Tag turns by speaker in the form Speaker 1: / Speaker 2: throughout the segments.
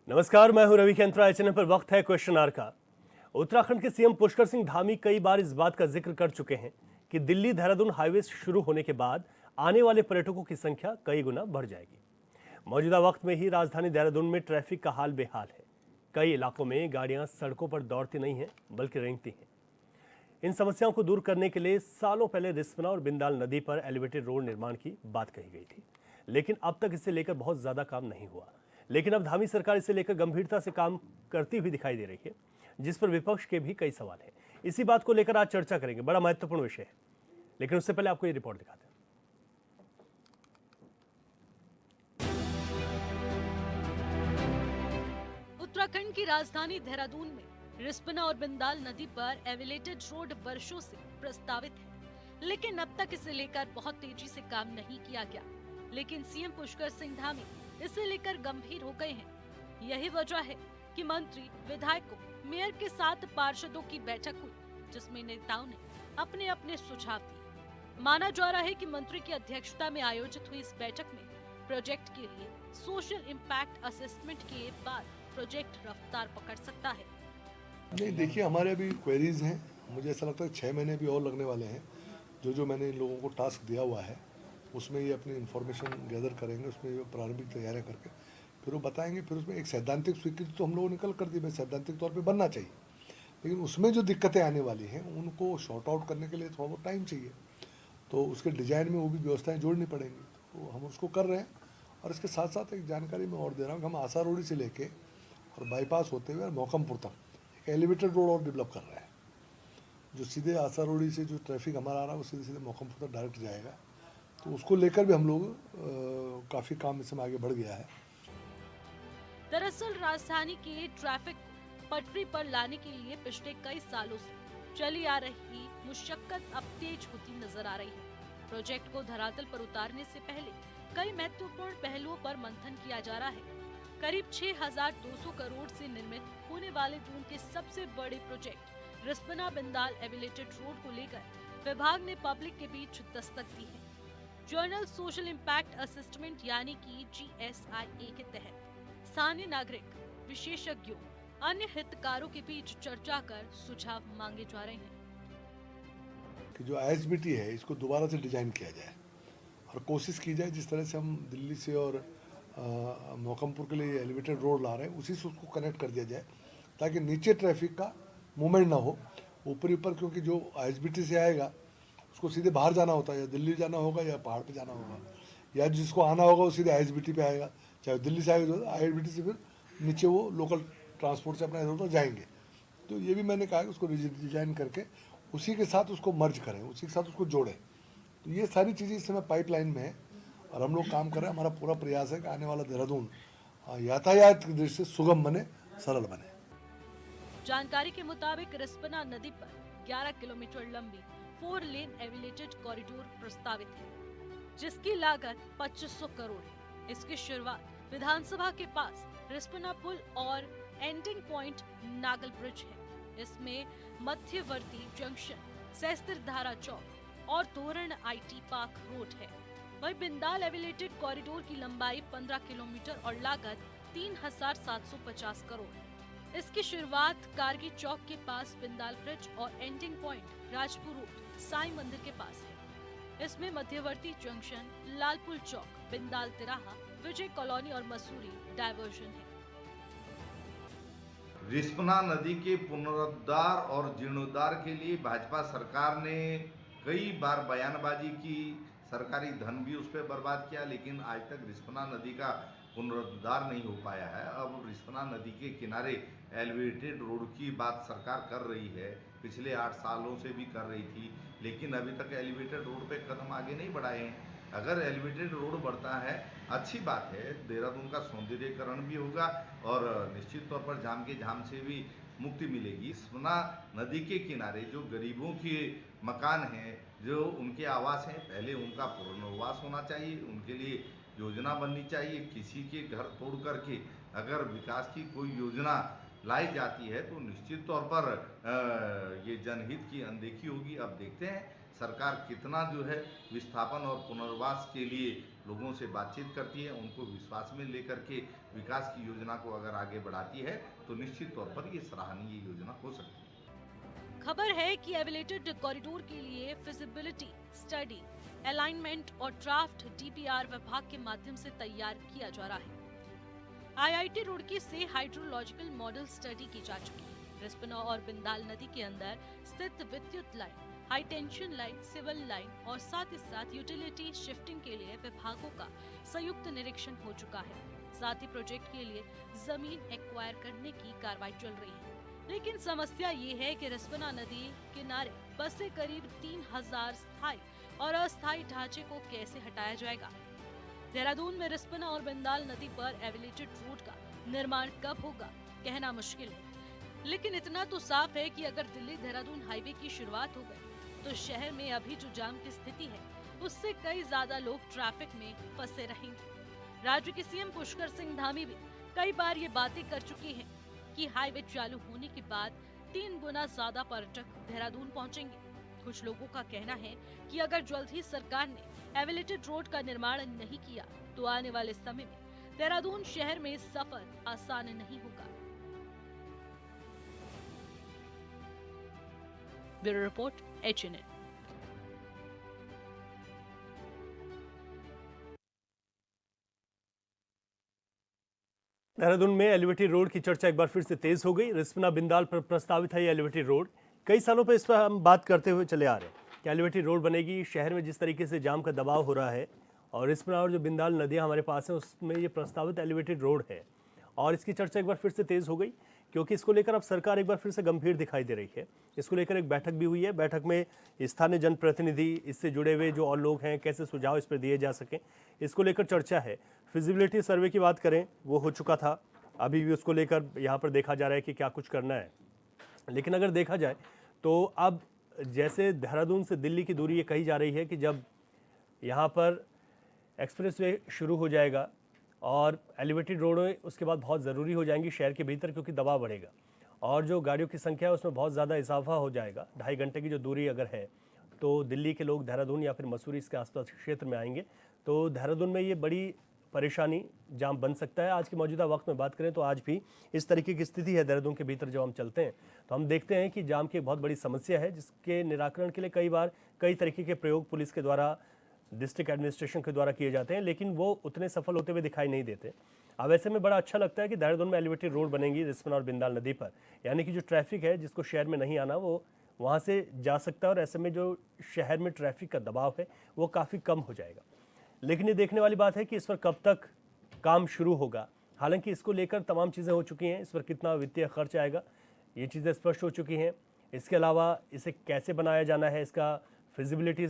Speaker 1: नमस्कार, मैं हूं रवि केंद्रा। चैनल पर वक्त है क्वेश्चन आवर का। उत्तराखंड के सीएम पुष्कर सिंह धामी कई बार इस बात का जिक्र कर चुके हैं कि दिल्ली देहरादून हाईवे शुरू होने के बाद आने वाले पर्यटकों की संख्या कई गुना बढ़ जाएगी। मौजूदा वक्त में ही राजधानी देहरादून में ट्रैफिक का हाल बेहाल है। कई इलाकों में गाड़ियां सड़कों पर दौड़ती नहीं हैं बल्कि रेंगती हैं। इन समस्याओं को दूर करने के लिए सालों पहले रिस्पना और बिंदाल नदी पर एलिवेटेड रोड निर्माण की बात कही गई थी, लेकिन अब तक इसे लेकर बहुत ज्यादा काम नहीं हुआ। लेकिन अब धामी सरकार इसे लेकर गंभीरता से काम करती हुई दिखाई दे रही है, जिस पर विपक्ष के भी कई सवाल हैं। इसी बात को लेकर आज चर्चा करेंगे। बड़ा महत्वपूर्ण विषय है, लेकिन उससे पहले आपको ये रिपोर्ट दिखाते हैं।
Speaker 2: उत्तराखंड की राजधानी देहरादून में रिस्पना और बिंदाल नदी पर एलिवेटेड रोड वर्षों से प्रस्तावित है, लेकिन अब तक इसे लेकर बहुत तेजी से काम नहीं किया गया। लेकिन सीएम पुष्कर सिंह धामी इसे लेकर गंभीर हो गए हैं। यही वजह है कि मंत्री, विधायकों, मेयर के साथ पार्षदों की बैठक हुई, जिसमें नेताओं ने अपने अपने सुझाव दिए। माना जा रहा है कि मंत्री की अध्यक्षता में आयोजित हुई इस बैठक में प्रोजेक्ट के लिए सोशल इम्पैक्ट असेसमेंट के बाद प्रोजेक्ट रफ्तार पकड़ सकता है।
Speaker 3: नहीं, देखिए, हमारे अभी क्वेरीज हैं। मुझे ऐसा लगता है 6 महीने भी और लगने वाले हैं। जो मैंने इन लोगों को टास्क दिया हुआ है उसमें ये अपनी इन्फॉर्मेशन गैदर करेंगे, उसमें ये प्रारंभिक तैयारियां करके फिर वो बताएंगे। फिर उसमें एक सैद्धांतिक स्वीकृति तो हम लोगों ने निकल कर दी, भाई सैद्धांतिक तौर पे बनना चाहिए, लेकिन उसमें जो दिक्कतें आने वाली हैं उनको शॉर्ट आउट करने के लिए थोड़ा बहुत टाइम चाहिए। तो उसके डिजाइन में वो भी व्यवस्थाएँ जोड़नी पड़ेंगी, तो हम उसको कर रहे हैं। और इसके साथ साथ एक जानकारी मैं और दे रहा हूँ कि हम आसारोड़ी से लेके और बाईपास होते हुए मौकमपुर तक एक एलिवेटेड रोड और डेवलप कर रहे हैं, जो सीधे आसारोड़ी से जो ट्रैफिक हमारा आ रहा है वो सीधे सीधे मौकमपुर तक डायरेक्ट जाएगा। तो उसको लेकर भी हम लोग काफ़ी काम इसमें आगे बढ़ गया है।
Speaker 2: दरअसल राजधानी के ट्रैफिक को पटरी पर लाने के लिए पिछले कई सालों से चली आ रही मुशक्कत अब तेज होती नजर आ रही है। प्रोजेक्ट को धरातल पर उतारने से पहले कई महत्वपूर्ण पहलुओं पर मंथन किया जा रहा है। करीब 6,200 करोड़ से निर्मित होने वाले दून के सबसे बड़े project Rispana Bindal elevated road को लेकर विभाग ने पब्लिक के बीच दस्तक दी है। जर्नल सोशल इम्पैक्ट असेसमेंट यानी कि GSIA के तहत स्थानीय नागरिक, विशेषज्ञों, अन्य हितकारों के बीच चर्चा कर सुझाव मांगे जा रहे हैं
Speaker 3: कि जो ISBT है इसको दोबारा से डिजाइन किया जाए और कोशिश की जाए जिस तरह से हम दिल्ली से और मौकमपुर के लिए एलिवेटेड रोड ला रहे हैं उसी से उसको कनेक्ट कर दिया जाए, ताकि नीचे ट्रैफिक का मूवमेंट ना हो। ऊपर क्योंकि जो ISBT से आएगा उसको सीधे बाहर जाना होता है, या दिल्ली जाना होगा या पहाड़ पे जाना होगा, या जिसको आना होगा वो सीधे ISBT पे आएगा। चाहे दिल्ली से आएगा तो ISBT से फिर नीचे वो लोकल ट्रांसपोर्ट से अपना इधर उधर जाएंगे। तो ये भी मैंने कहा कि उसको डिजाइन करके उसी के साथ उसको मर्ज करें, उसी के साथ उसको जोड़ें। तो ये सारी चीज़ें इस समय पाइपलाइन में है और हम लोग काम कर रहे हैं। हमारा पूरा प्रयास है कि आने वाला देहरादून यातायात की दृष्टि से सुगम बने, सरल बने।
Speaker 2: जानकारी के मुताबिक रिस्पना नदी पर 11 किलोमीटर लंबी 4 लेन एलिवेटेड कॉरिडोर प्रस्तावित है, जिसकी लागत 2500 करोड़ है। इसकी शुरुआत विधानसभा के पास रिस्पना पुल और एंडिंग पॉइंट नागल ब्रिज है। इसमें मध्यवर्ती जंक्शन, सहस्त्रधारा चौक और तोरण IT पार्क रोड है। वही बिंदाल एलिवेटेड कॉरिडोर की लंबाई 15 किलोमीटर और लागत 3,750 करोड़ है। इसकी शुरुआत कारगी चौक के पास बिंदाल ब्रिज और ending point Rajpur road Sai मंदिर के पास है। इसमें मध्यवर्ती जंक्शन, लालपुर चौक, बिंदाल तिराहा, विजय कॉलोनी और मसूरी डायवर्जन है।
Speaker 4: रिस्पना नदी के पुनरुद्धार और जीर्णोद्धार के लिए भाजपा सरकार ने कई बार बयानबाजी की, सरकारी धन भी उस पर बर्बाद किया, लेकिन आज तक रिस्पना नदी का पुनरुद्धार नहीं हो पाया है। अब रिस्पना नदी के किनारे एलिवेटेड रोड की बात सरकार कर रही है, पिछले 8 सालों से भी कर रही थी, लेकिन अभी तक एलिवेटेड रोड पे कदम आगे नहीं बढ़ाए हैं। अगर एलिवेटेड रोड बढ़ता है, अच्छी बात है, देहरादून का सौंदर्यीकरण भी होगा और निश्चित तौर पर जाम के झाम से भी मुक्ति मिलेगी। रिस्पना नदी के किनारे जो गरीबों के मकान हैं, जो उनके आवास हैं, पहले उनका पुनर्वास होना चाहिए, उनके लिए योजना बननी चाहिए। किसी के घर तोड़ करके अगर विकास की कोई योजना लाई जाती है तो निश्चित तौर पर ये जनहित की अनदेखी होगी। अब देखते हैं सरकार कितना जो है विस्थापन और पुनर्वास के लिए लोगों से बातचीत करती है, उनको विश्वास में लेकर के विकास की योजना को अगर आगे बढ़ाती है तो निश्चित तौर पर ये सराहनीय योजना हो सकती है।
Speaker 2: खबर है कि एलिवेटेड कॉरिडोर के लिए फिजिबिलिटी स्टडी, अलाइनमेंट और ड्राफ्ट डीपीआर विभाग के माध्यम से तैयार किया जा रहा है। आईआईटी रुड़की से हाइड्रोलॉजिकल मॉडल स्टडी की जा चुकी है। रिस्पना और बिंदाल नदी के अंदर स्थित विद्युत line, high tension line, civil line और साथ ही साथ यूटिलिटी शिफ्टिंग के लिए विभागों का संयुक्त निरीक्षण हो चुका है। साथ ही प्रोजेक्ट के लिए जमीन एक्वायर करने की कार्रवाई चल रही है। लेकिन समस्या ये है कि रिस्पना नदी किनारे बसे करीब 3000 स्थायी और अस्थायी ढांचे को कैसे हटाया जाएगा। देहरादून में रिस्पना और बिंदाल नदी पर एलिवेटेड रोड का निर्माण कब होगा कहना मुश्किल है, लेकिन इतना तो साफ है कि अगर दिल्ली देहरादून हाईवे की शुरुआत हो गई तो शहर में अभी जो जाम की स्थिति है उससे कई ज्यादा लोग ट्रैफिक में फंसे रहेंगे। राज्य के सीएम पुष्कर सिंह धामी भी कई बार ये बातें कर चुकी हैं कि हाईवे चालू होने के बाद 3 गुना ज्यादा पर्यटक देहरादून पहुंचेंगे। कुछ लोगों का कहना है कि अगर जल्द ही सरकार ने एलिवेटेड रोड का निर्माण नहीं किया तो आने वाले समय में देहरादून शहर में सफर आसान नहीं होगा। Bureau report HNN।
Speaker 1: देहरादून में एलिवेटेड रोड की चर्चा एक बार फिर से तेज हो गई। रिस्पना बिंदाल पर प्रस्तावित है ये एलिवेटेड रोड। कई सालों पर इस पर हम बात करते हुए चले आ रहे हैं कि एलिवेटेड रोड बनेगी। शहर में जिस तरीके से जाम का दबाव हो रहा है और रिस्पना और जो बिंदाल नदियां हमारे पास हैं उसमें ये प्रस्तावित एलिवेटेड रोड है और इसकी चर्चा एक बार फिर से तेज हो गई क्योंकि इसको लेकर अब सरकार एक बार फिर से गंभीर दिखाई दे रही है। इसको लेकर एक बैठक भी हुई है। बैठक में स्थानीय जनप्रतिनिधि, इससे जुड़े हुए जो और लोग हैं, कैसे सुझाव इस पर दिए जा सकें, इसको लेकर चर्चा है। फिजिबिलिटी सर्वे की बात करें, वो हो चुका था, अभी भी उसको लेकर यहाँ पर देखा जा रहा है कि क्या कुछ करना है। लेकिन अगर देखा जाए तो अब जैसे देहरादून से दिल्ली की दूरी ये कही जा रही है कि जब यहाँ पर एक्सप्रेसवे शुरू हो जाएगा और एलिवेटेड रोड उसके बाद बहुत ज़रूरी हो जाएंगी शहर के भीतर, क्योंकि दबाव बढ़ेगा और जो गाड़ियों की संख्या है उसमें बहुत ज़्यादा इजाफा हो जाएगा। 2.5 घंटे की जो दूरी अगर है तो दिल्ली के लोग देहरादून या फिर मसूरी इसके आसपास क्षेत्र में आएंगे तो देहरादून में ये बड़ी परेशानी, जाम बन सकता है। आज के मौजूदा वक्त में बात करें तो आज भी इस तरीके की स्थिति है। देहरादून के भीतर जब हम चलते हैं तो हम देखते हैं कि जाम की एक बहुत बड़ी समस्या है, जिसके निराकरण के लिए कई बार कई तरीके के प्रयोग पुलिस के द्वारा, डिस्ट्रिक्ट एडमिनिस्ट्रेशन के द्वारा किए जाते हैं, लेकिन वो उतने सफल होते हुए दिखाई नहीं देते। अब ऐसे में बड़ा अच्छा लगता है कि देहरादून में एलिवेटेड रोड बनेंगी रिस्पना और बिंदाल नदी पर, यानी कि जो ट्रैफिक है जिसको शहर में नहीं आना वो वहाँ से जा सकता है और ऐसे में जो शहर में ट्रैफिक का दबाव है वो काफ़ी कम हो जाएगा। लेकिन ये देखने वाली बात है कि इस पर कब तक काम शुरू होगा। हालांकि इसको लेकर तमाम चीज़ें हो चुकी हैं, इस पर कितना वित्तीय खर्च आएगा ये चीज़ें स्पष्ट हो चुकी हैं। इसके अलावा इसे कैसे बनाया जाना है, इसका फिजिबिलिटी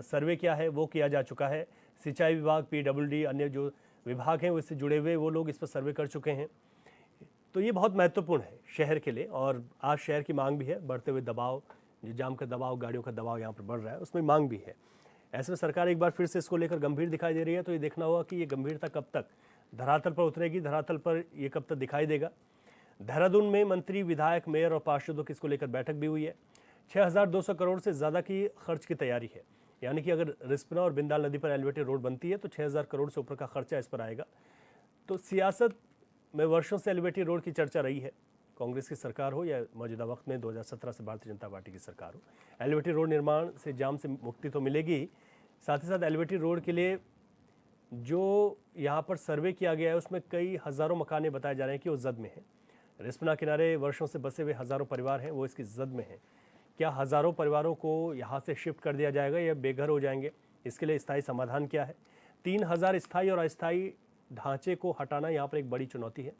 Speaker 1: सर्वे क्या है वो किया जा चुका है। सिंचाई विभाग, PWD, अन्य जो विभाग हैं वो इससे जुड़े हुए वो लोग इस पर सर्वे कर चुके हैं। तो ये बहुत महत्वपूर्ण है शहर के लिए और आज शहर की मांग भी है। बढ़ते हुए दबाव, जो जाम का दबाव, गाड़ियों का दबाव यहाँ पर बढ़ रहा है, उसमें मांग भी है। ऐसे में सरकार एक बार फिर से इसको लेकर गंभीर दिखाई दे रही है। तो ये देखना होगा कि ये गंभीरता कब तक धरातल पर उतरेगी, धरातल पर ये कब तक दिखाई देगा। देहरादून में मंत्री, विधायक, मेयर और पार्षदों की इसको लेकर बैठक भी हुई है। 6200 करोड़ से ज़्यादा की खर्च की तैयारी है, यानी कि अगर रिस्पना और बिंदाल नदी पर एलिवेटेड रोड बनती है तो 6000 करोड़ से ऊपर का खर्चा इस पर आएगा। तो सियासत में वर्षों से एलिवेटेड रोड की चर्चा रही है, कांग्रेस की सरकार हो या मौजूदा वक्त में 2017 से भारतीय जनता पार्टी की सरकार हो। एलिवेटेड रोड निर्माण से जाम से मुक्ति तो मिलेगी ही, साथ ही साथ एलिवेटेड रोड के लिए जो यहाँ पर सर्वे किया गया है उसमें कई हज़ारों मकाने बताए जा रहे हैं कि वो जद में हैं। रिस्पना किनारे वर्षों से बसे हुए हज़ारों परिवार हैं, वो इसकी जद में हैं। क्या हज़ारों परिवारों को यहाँ से शिफ्ट कर दिया जाएगा या बेघर हो जाएंगे? इसके लिए स्थायी समाधान क्या है? 3000 स्थायी और अस्थायी ढांचे को हटाना यहाँ पर एक बड़ी चुनौती है।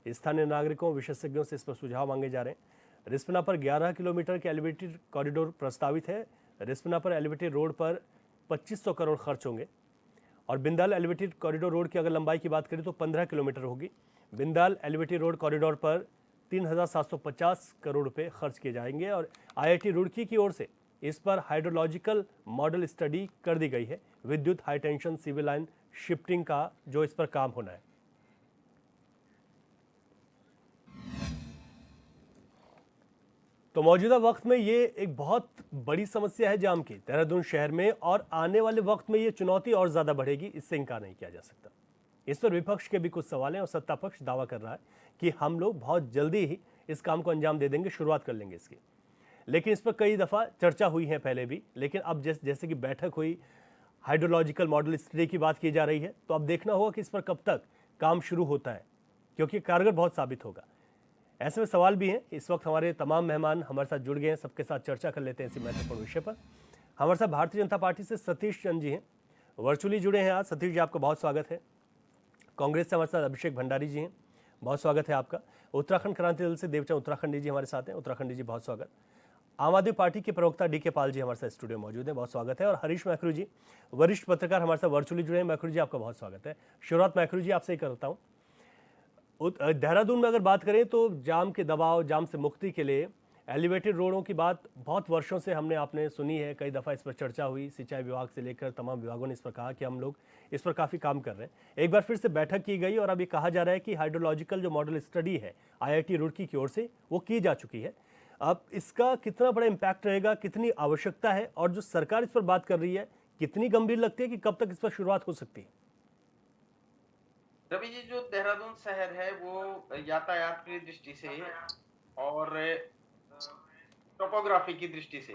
Speaker 1: स्थानीय नागरिकों, विशेषज्ञों से इस पर सुझाव मांगे जा रहे हैं। रिस्पना पर 11 किलोमीटर के एलिवेटेड कॉरिडोर प्रस्तावित है। रिस्पना पर एलिवेटेड रोड पर 2500 करोड़ खर्च होंगे और बिंदाल एलिवेटेड कॉरिडोर रोड की अगर लंबाई की बात करें तो 15 किलोमीटर होगी। बिंदाल एलिवेटेड रोड कॉरिडोर पर 3750 करोड़ रुपए खर्च किए जाएंगे और IIT रुड़की की ओर से इस पर हाइड्रोलॉजिकल मॉडल स्टडी कर दी गई है। विद्युत, high tension, civil line shifting का जो इस पर काम होना है। तो मौजूदा वक्त में ये एक बहुत बड़ी समस्या है जाम की देहरादून शहर में, और आने वाले वक्त में ये चुनौती और ज्यादा बढ़ेगी, इससे इनकार नहीं किया जा सकता। इस पर विपक्ष के भी कुछ सवाल हैं और सत्ता पक्ष दावा कर रहा है कि हम लोग बहुत जल्दी ही इस काम को अंजाम दे देंगे, शुरुआत कर लेंगे इसकी। लेकिन इस पर कई दफ़ा चर्चा हुई है पहले भी, लेकिन अब जैसे कि बैठक हुई, हाइड्रोलॉजिकल मॉडल स्टडी की बात की जा रही है, तो अब देखना होगा कि इस पर कब तक काम शुरू होता है, क्योंकि कारगर बहुत साबित होगा। ऐसे में सवाल भी हैं। इस वक्त हमारे तमाम मेहमान हमारे साथ जुड़ गए हैं, सबके साथ चर्चा कर लेते हैं इसी महत्वपूर्ण विषय पर। हमारे साथ भारतीय जनता पार्टी से सतीश चंद जी हैं, वर्चुअली जुड़े हैं आज। सतीश जी, आपका बहुत स्वागत है। कांग्रेस से हमारे साथ अभिषेक भंडारी जी हैं, बहुत स्वागत है आपका। उत्तराखंड क्रांति दल से देवचंद उत्तराखंडी जी हमारे साथ हैं, उत्तराखंडी जी बहुत स्वागत। आम आदमी पार्टी के प्रवक्ता डी के पाल जी हमारे साथ स्टूडियो मौजूद हैं, बहुत स्वागत है। और हरीश मैखरू जी, वरिष्ठ पत्रकार, हमारे साथ वर्चुअली जुड़े हैं। मैखरू जी, आपका बहुत स्वागत है। शुरुआत मैखरू जी आपसे ही करता हूँ। देहरादून में अगर बात करें तो जाम के दबाव, जाम से मुक्ति के लिए एलिवेटेड रोडों की बात बहुत वर्षों से हमने आपने सुनी है, कई दफ़ा इस पर चर्चा हुई। सिंचाई विभाग से लेकर तमाम विभागों ने इस पर कहा कि हम लोग इस पर काफ़ी काम कर रहे हैं। एक बार फिर से बैठक की गई और अभी कहा जा रहा है कि हाइड्रोलॉजिकल जो मॉडल स्टडी है IIT रुड़की की ओर से, वो की जा चुकी है। अब इसका कितना बड़ा इम्पैक्ट रहेगा, कितनी आवश्यकता है, और जो सरकार इस पर बात कर रही है कितनी गंभीर लगती है कि कब तक इस पर शुरुआत हो सकती है?
Speaker 5: रवि जी, जो देहरादून शहर है वो यातायात की दृष्टि से और टोपोग्राफी की दृष्टि से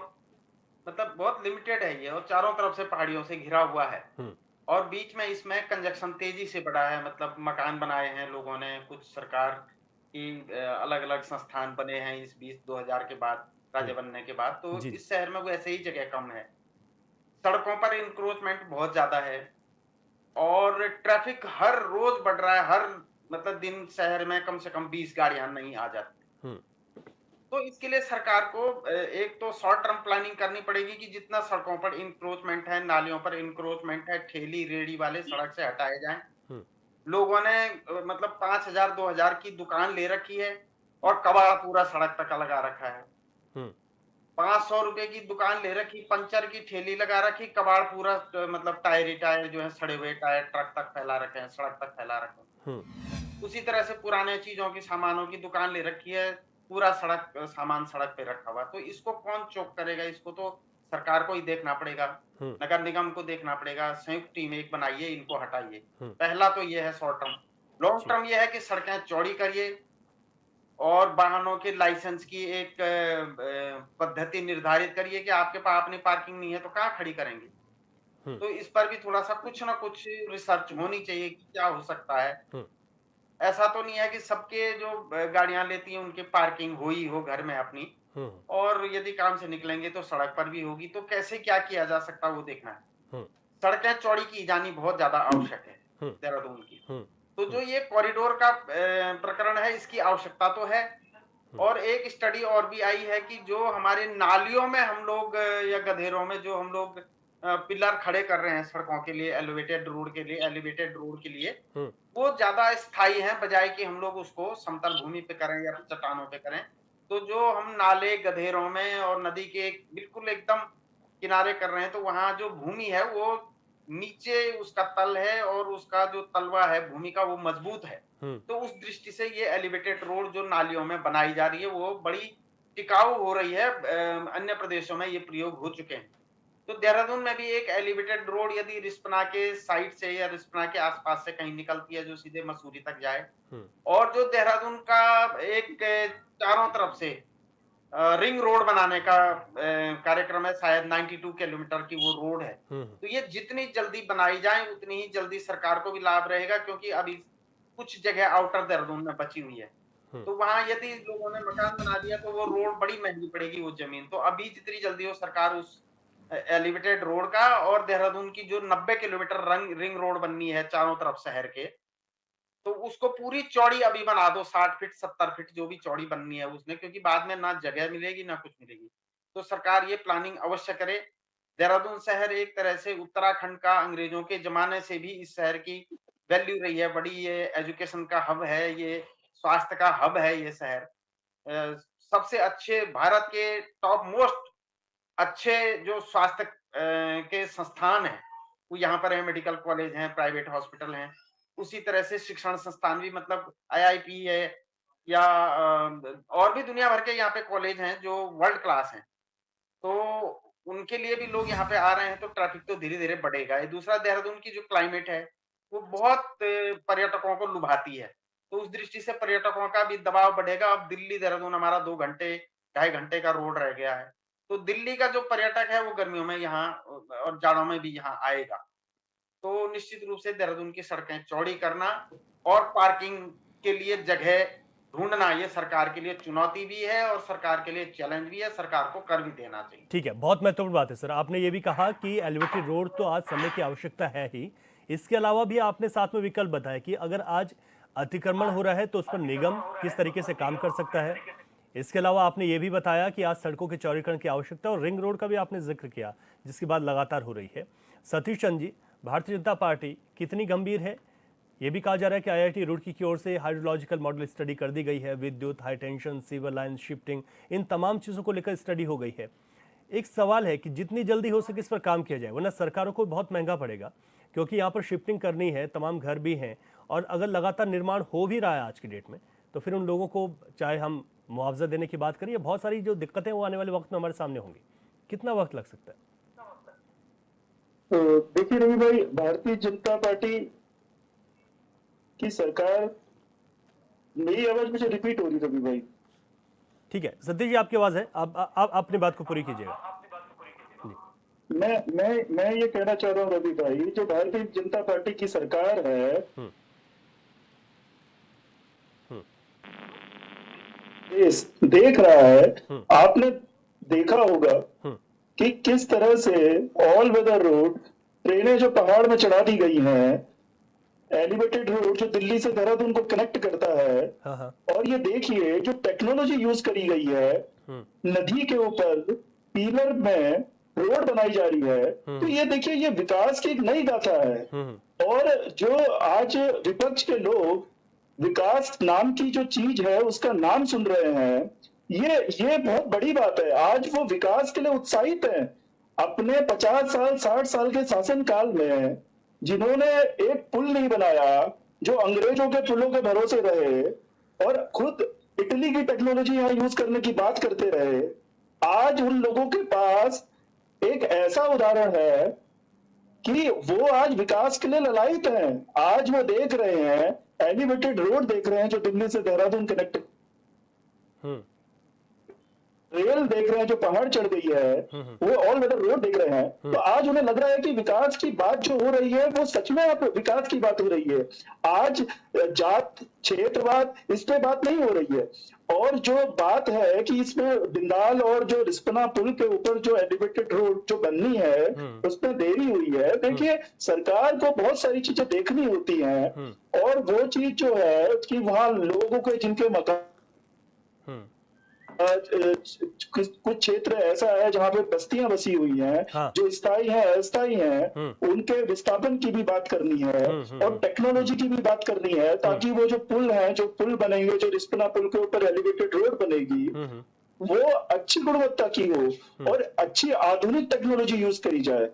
Speaker 5: मतलब बहुत लिमिटेड है ये, और चारों तरफ से पहाड़ियों से घिरा हुआ है।
Speaker 1: हम्म।
Speaker 5: और बीच में इसमें कंजक्शन तेजी से बढ़ा है, मतलब मकान बनाए हैं लोगों ने, कुछ सरकार की अलग अलग संस्थान बने हैं इस 2000 के बाद, राज्य बनने के बाद। तो
Speaker 1: जी जी।
Speaker 5: इस शहर में वैसे ही जगह कम है, सड़कों पर इंक्रोचमेंट बहुत ज्यादा है, और ट्रैफिक हर रोज बढ़ रहा है। हर मतलब दिन शहर में कम से कम 20 गाड़ियां नहीं आ जाती।
Speaker 1: हम्म।
Speaker 5: तो इसके लिए सरकार को एक तो शॉर्ट टर्म प्लानिंग करनी पड़ेगी कि जितना सड़कों पर इंक्रोचमेंट है, नालियों पर इंक्रोचमेंट है, ठेली रेडी वाले सड़क से हटाए जाएं।
Speaker 1: हम्म।
Speaker 5: लोगों ने मतलब 5,000 2,000 की दुकान ले रखी है और कबाड़ पूरा सड़क तक लगा रखा है।
Speaker 1: हम्म।
Speaker 5: 500 रुपए की दुकान ले रखी, पंचर की ठेली लगा रखी, कबाड़ पूरा मतलब टायर ही टायर जो है, सड़े हुए टायर ट्रक तक फैला रखे हैं, सड़क तक फैला रखे हैं।
Speaker 1: हम्म।
Speaker 5: उसी तरह से पुराने चीजों की, सामानों की दुकान ले रखी है, पूरा सामान सड़क पे रखा हुआ। तो इसको कौन चोक करेगा? इसको तो सरकार को ही देखना पड़ेगा,
Speaker 1: हम्म।
Speaker 5: नगर निगम को देखना पड़ेगा। संयुक्त टीम एक बनाइए, इनको हटाइए।
Speaker 1: हम्म।
Speaker 5: पहला तो ये है शॉर्ट टर्म। लॉन्ग
Speaker 1: जी।
Speaker 5: टर्म ये है कि सड़कें चौड़ी करिए और वाहनों के लाइसेंस की एक पद्धति निर्धारित करिए कि आपके पास अपनी पार्किंग नहीं है तो कहाँ खड़ी करेंगे।
Speaker 1: हम्म।
Speaker 5: तो इस पर भी थोड़ा सा कुछ ना कुछ रिसर्च होनी चाहिए कि क्या हो सकता है।
Speaker 1: हम्म।
Speaker 5: ऐसा तो नहीं है कि सबके जो गाड़ियां लेती हैं उनकी पार्किंग हो ही हो घर में अपनी,
Speaker 1: हम्म।
Speaker 5: और यदि काम से निकलेंगे तो सड़क पर भी होगी। तो कैसे क्या किया जा सकता है वो देखना है।
Speaker 1: हम्म।
Speaker 5: सड़कें चौड़ी की जानी बहुत ज्यादा आवश्यक है
Speaker 1: हम्म।
Speaker 5: देहरादून की।
Speaker 1: हम्म।
Speaker 5: तो जो ये कॉरिडोर का प्रकरण है, इसकी आवश्यकता तो है। और एक स्टडी और भी आई है कि जो हमारे नालियों में हम लोग या गधेरों में जो हम लोग पिलर खड़े कर रहे हैं सड़कों के लिए, एलिवेटेड रोड के लिए,
Speaker 1: हम्म।
Speaker 5: वो ज्यादा स्थायी है, बजाय कि हम लोग उसको समतल भूमि पे करें या चट्टानों पे करें। तो जो हम नाले, गधेरों में और नदी के बिल्कुल एकदम किनारे कर रहे हैं, तो वहां जो भूमि है वो नीचे उसका तल है और उसका जो तलवा है भूमि का वो मजबूत है।
Speaker 1: हम्म।
Speaker 5: तो उस दृष्टि से ये एलिवेटेड रोड जो नालियों में बनाई जा रही है वो बड़ी टिकाऊ हो रही है। अन्य प्रदेशों में ये प्रयोग हो चुके हैं। तो देहरादून में भी एक एलिवेटेड रोड यदि रिस्पना के साइड से या रिस्पना के आसपास से कहीं निकलती है जो सीधे मसूरी तक जाए,
Speaker 1: हम्म।
Speaker 5: और जो देहरादून का एक चारों तरफ से रिंग रोड बनाने का कार्यक्रम है, शायद 92 किलोमीटर की वो रोड है।
Speaker 1: हम्म।
Speaker 5: तो ये जितनी जल्दी बनाई जाए उतनी ही जल्दी सरकार को भी लाभ रहेगा, क्योंकि अभी कुछ जगह आउटर देहरादून में बची हुई है।
Speaker 1: हम्म।
Speaker 5: तो वहां यदि लोगों ने मकान बना दिया तो वो रोड बड़ी महंगी पड़ेगी वो जमीन। तो अभी जितनी जल्दी हो सरकार उस एलिवेटेड रोड का, और देहरादून की जो 90 किलोमीटर रिंग रोड बननी है चारों तरफ शहर के, तो उसको पूरी चौड़ी अभी बना दो, 60 फीट 70 फीट जो भी चौड़ी बननी है उसमें, क्योंकि बाद में ना जगह मिलेगी ना कुछ मिलेगी। तो सरकार ये प्लानिंग अवश्य करे। देहरादून शहर एक तरह से उत्तराखंड का अंग्रेजों के जमाने से भी इस शहर की वैल्यू रही है बड़ी। ये एजुकेशन का हब है, ये स्वास्थ्य का हब है ये शहर। सबसे अच्छे भारत के टॉप मोस्ट अच्छे जो स्वास्थ्य के संस्थान हैं, वो यहाँ पर है। मेडिकल कॉलेज हैं, प्राइवेट हॉस्पिटल हैं। उसी तरह से शिक्षण संस्थान भी, मतलब IIP है, या और भी दुनिया भर के यहाँ पे कॉलेज हैं जो वर्ल्ड क्लास हैं। तो उनके लिए भी लोग यहाँ पे आ रहे हैं तो ट्रैफिक तो धीरे-धीरे बढ़ेगा। ये दूसरा देहरादून की जो क्लाइमेट है, वो बहुत पर्यटकों को लुभाती है। तो उस दृष्टि से पर्यटकों का भी दबाव बढ़ेगा। अब दिल्ली देहरादून हमारा 2 घंटे, ढाई घंटे का रोड रह गया है। तो दिल्ली का जो पर्यटक है वो गर्मियों में यहाँ और जाड़ों में भी यहाँ आएगा। तो निश्चित रूप से देहरादून की सड़कें चौड़ी करना और पार्किंग के लिए जगह ढूँढना ये सरकार के लिए चुनौती भी है और सरकार के लिए चैलेंज भी है, सरकार को कर भी देना चाहिए।
Speaker 1: ठीक है, बहुत महत्वपूर्ण बात है सर। आपने ये भी कहा कि एलिवेटेड रोड तो आज समय की आवश्यकता है ही, इसके अलावा भी आपने साथ में विकल्प बताया कि अगर आज अतिक्रमण हो रहा है तो उस पर निगम किस तरीके से काम कर सकता है। इसके अलावा आपने ये भी बताया कि आज सड़कों के चौड़ीकरण की आवश्यकता और रिंग रोड का भी आपने जिक्र किया, जिसकी बात लगातार हो रही है। सतीश चंद जी, भारतीय जनता पार्टी कितनी गंभीर है? ये भी कहा जा रहा है कि आईआईटी रुड़की की ओर से हाइड्रोलॉजिकल मॉडल स्टडी कर दी गई है, विद्युत, high tension, sewer line shifting, इन तमाम चीज़ों को लेकर स्टडी हो गई है। एक सवाल है कि जितनी जल्दी हो सके इस पर काम किया जाए, वरना सरकारों को बहुत महंगा पड़ेगा, क्योंकि यहाँ पर शिफ्टिंग करनी है, तमाम घर भी हैं, और अगर लगातार निर्माण हो भी रहा है आज की डेट में, तो फिर उन लोगों को चाहे हम मुआवजा देने की बात करें, बहुत सारी जो दिक्कतें वो आने वाले वक्त में हमारे सामने होंगी। कितना वक्त लग सकता है?
Speaker 6: तो देखिए रवि भाई, भारतीय जनता पार्टी की सरकार, मेरी आवाज मुझे रिपीट हो रही रवि भाई।
Speaker 1: ठीक है सतीश जी, आपकी आवाज़ है, आप अपनी बात को पूरी कीजिएगा।
Speaker 6: मैं ये कहना चाह रहा हूँ रवि भाई, जो भारतीय जनता पार्टी की सरकार है, देख रहा है, आपने देखा होगा कि किस तरह से ऑल वेदर रोड ट्रेनें जो पहाड़ में चढ़ा दी गई हैं, एलिवेटेड रोड जो दिल्ली से देहरादून को कनेक्ट करता है, और ये देखिए जो टेक्नोलॉजी यूज करी गई है, नदी के ऊपर पिलर में रोड बनाई जा रही है। तो ये देखिए, ये विकास की एक नई गाथा है। और जो आज विपक्ष के लोग विकास नाम की जो चीज है उसका नाम सुन रहे हैं, ये बहुत बड़ी बात है। आज वो विकास के लिए उत्साहित हैं। अपने 50 साल 60 साल के शासन काल में जिन्होंने एक पुल नहीं बनाया, जो अंग्रेजों के पुलों के भरोसे रहे और खुद इटली की टेक्नोलॉजी यहाँ यूज करने की बात करते रहे, आज उन लोगों के पास एक ऐसा उदाहरण है कि वो आज विकास के लिए ललायित हैं। आज वो देख रहे हैं, एलिवेटेड रोड देख रहे हैं जो दिल्ली से देहरादून कनेक्ट, रेल देख रहे हैं जो पहाड़ चढ़ गई है, वो ऑल वेदर रोड देख रहे हैं। तो आज उन्हें लग रहा है कि विकास की बात जो हो रही है वो सच में अब विकास की बात हो रही है। आज जात क्षेत्रवाद इस पे बात नहीं हो रही है। और जो बात है कि इसमें बिंदाल और जो रिस्पना पुल के ऊपर जो एलिवेटेड रोड जो बननी है उसमें देरी हुई है। देखिए, सरकार को बहुत सारी चीजें देखनी होती हैं, और वो चीज जो है कि वहां लोगों के जिनके मकान, कुछ क्षेत्र ऐसा है जहाँ पे बस्तियां बसी हुई हैं, जो स्थायी है अस्थायी हैं, उनके विस्थापन की भी बात करनी है और टेक्नोलॉजी की भी बात करनी है, ताकि वो जो पुल है, जो पुल बनेंगे, जो रिस्पना पुल के ऊपर एलिवेटेड रोड बनेगी, वो अच्छी गुणवत्ता की हो और अच्छी आधुनिक टेक्नोलॉजी यूज करी जाए।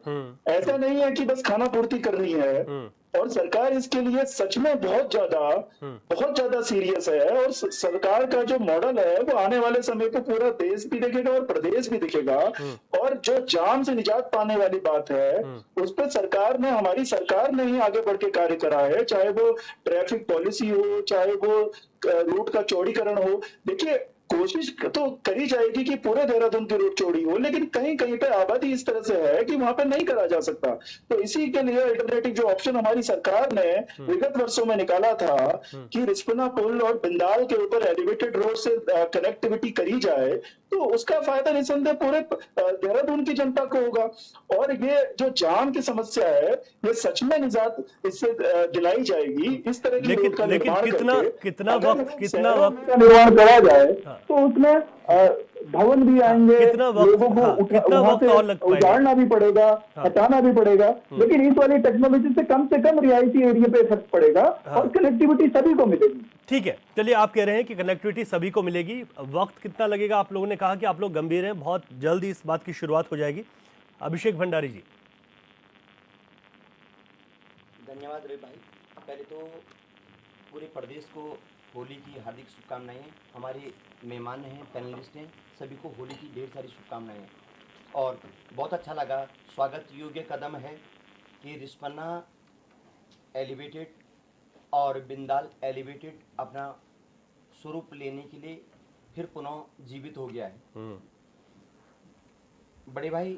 Speaker 6: ऐसा नहीं है कि बस खाना पूर्ति करनी है। और सरकार इसके लिए सच में बहुत ज्यादा सीरियस है। और सरकार का जो मॉडल है वो आने वाले समय को पूरा देश भी देखेगा और प्रदेश भी दिखेगा। और जो जाम से निजात पाने वाली बात है, उस पर हमारी सरकार ने ही आगे बढ़ के कार्य करा है, चाहे वो ट्रैफिक पॉलिसी हो, चाहे वो रूट का चौड़ीकरण हो। देखिए, कोशिश तो करी जाएगी कि पूरे देहरादून की रूट चौड़ी हो, लेकिन कहीं कहीं पे आबादी इस तरह से है कि वहां पे नहीं करा जा सकता। तो इसी के लिए अल्टरनेटिव जो ऑप्शन हमारी सरकार ने विगत वर्षों में निकाला था कि रिस्पना पुल और बिंदाल के ऊपर एलिवेटेड रोड से कनेक्टिविटी करी जाए, तो उसका फायदा निसंदेह पूरे देहरादून की जनता को होगा। और ये जो जाम की समस्या है, ये सच में निजात इससे दिलाई जाएगी। इस तरह की रोड का निर्माण
Speaker 1: कितना वक्त
Speaker 6: निर्माण करा जाए तो उसमें भवन भी आएंगे, लोगों को उजाड़ना भी पड़ेगा, हटाना भी पड़ेगा, लेकिन इस वाली टेक्नोलॉजी से कम रियायती एरिया पे इफेक्ट पड़ेगा और कनेक्टिविटी सभी को मिलेगी।
Speaker 1: ठीक है, चलिए, आप कह रहे हैं कि कनेक्टिविटी सभी को मिलेगी। वक्त कितना लगेगा? आप लोगों ने कहा कि आप लोग गंभीर हैं, बहुत जल्द इस बात की शुरुआत हो जाएगी। अभिषेक भंडारी जी।
Speaker 7: धन्यवाद रे भाई। पहले तो पूरे प्रदेश को होली की हार्दिक शुभकामनाएं। हमारे मेहमान हैं, पैनलिस्ट हैं, सभी को होली की ढेर सारी शुभकामनाएं। और बहुत अच्छा लगा, स्वागत योग्य कदम है कि रिस्पना एलिवेटेड और बिंदाल एलिवेटेड अपना स्वरूप लेने के लिए फिर पुनः जीवित हो गया है। बड़े भाई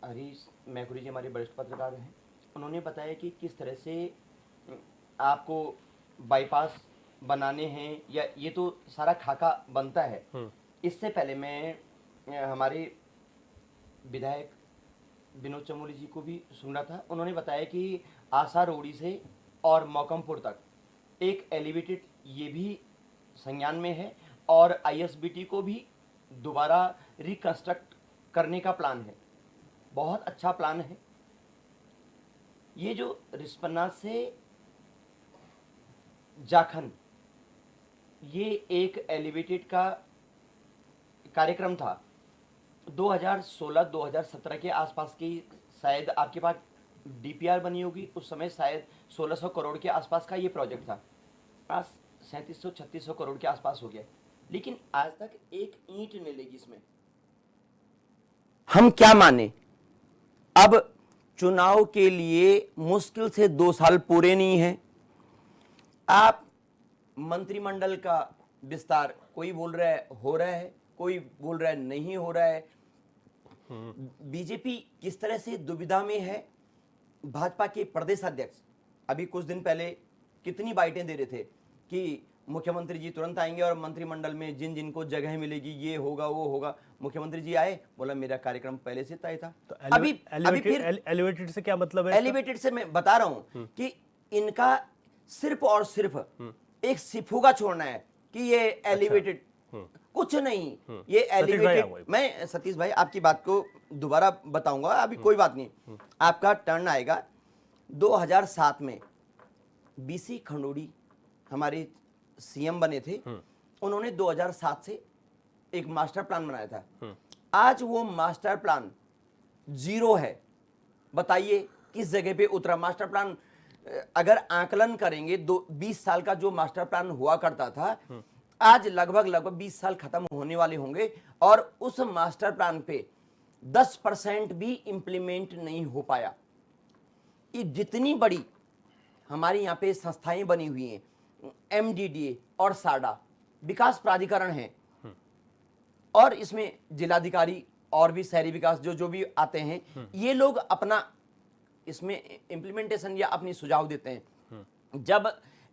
Speaker 7: हरीश मैकुरी जी हमारे वरिष्ठ पत्रकार हैं, उन्होंने बताया कि किस तरह से आपको बाईपास बनाने हैं, या ये तो सारा खाका बनता है। इससे पहले मैं हमारे विधायक विनोद चमोली जी को भी सुन रहा था, उन्होंने बताया कि आशा रोड़ी से और मौकमपुर तक एक एलिवेटेड ये भी संज्ञान में है, और आईएसबीटी को भी दोबारा रिकंस्ट्रक्ट करने का प्लान है। बहुत अच्छा प्लान है। ये जो रिस्पना से जाखन ये एक एलिवेटेड का कार्यक्रम था 2016-2017 के आसपास की, शायद आपके पास डीपीआर बनी होगी उस समय, शायद 1600 करोड़ के आसपास का ये प्रोजेक्ट था। आज 3700-3600 करोड़ के आसपास हो गया, लेकिन आज तक एक ईंट नहीं लगी इसमें। हम क्या माने, अब चुनाव के लिए मुश्किल से 2 साल पूरे नहीं हैं। आप मंत्रिमंडल का विस्तार, कोई बोल रहा है हो रहा है, कोई बोल रहा है नहीं हो रहा है। बीजेपी किस तरह से दुविधा में है। भाजपा के प्रदेश अध्यक्ष अभी कुछ दिन पहले कितनी बाइटें दे रहे थे कि मुख्यमंत्री जी तुरंत आएंगे और मंत्रिमंडल में जिन जिनको जगह मिलेगी ये होगा वो होगा। मुख्यमंत्री जी आए, बोला मेरा कार्यक्रम पहले से तय था।
Speaker 1: तो
Speaker 7: अभी फिर
Speaker 1: एलिवेटेड से क्या मतलब है?
Speaker 7: एलिवेटेड से मैं बता रहा हूं कि इनका सिर्फ और सिर्फ एक सिफुगा छोड़ना है कि ये एलिवेटेड कुछ नहीं, ये एलिवेटेड। मैं सतीश भाई आपकी बात को दोबारा बताऊंगा, अभी कोई बात नहीं, आपका टर्न आएगा। 2007 में बीसी खंडूड़ी हमारे सीएम बने थे, उन्होंने 2007 से एक मास्टर प्लान बनाया था। आज वो मास्टर प्लान जीरो है। बताइए किस जगह पे उतरा मास्टर प्लान। अगर आकलन करेंगे 20 साल का जो मास्टर प्लान हुआ करता था, आज लगभग 20 साल खत्म होने वाले होंगे और उस मास्टर प्लान पे 10% भी इंप्लीमेंट नहीं हो पाया। ये जितनी बड़ी हमारी यहाँ पे संस्थाएं बनी हुई हैं, एमडीडीए और साडा विकास प्राधिकरण है, और इसमें जिलाधिकारी और भी शहरी विकास जो भी आते हैं, ये लोग अपना इसमें इंप्लीमेंटेशन या अपनी सुझाव देते हैं। जब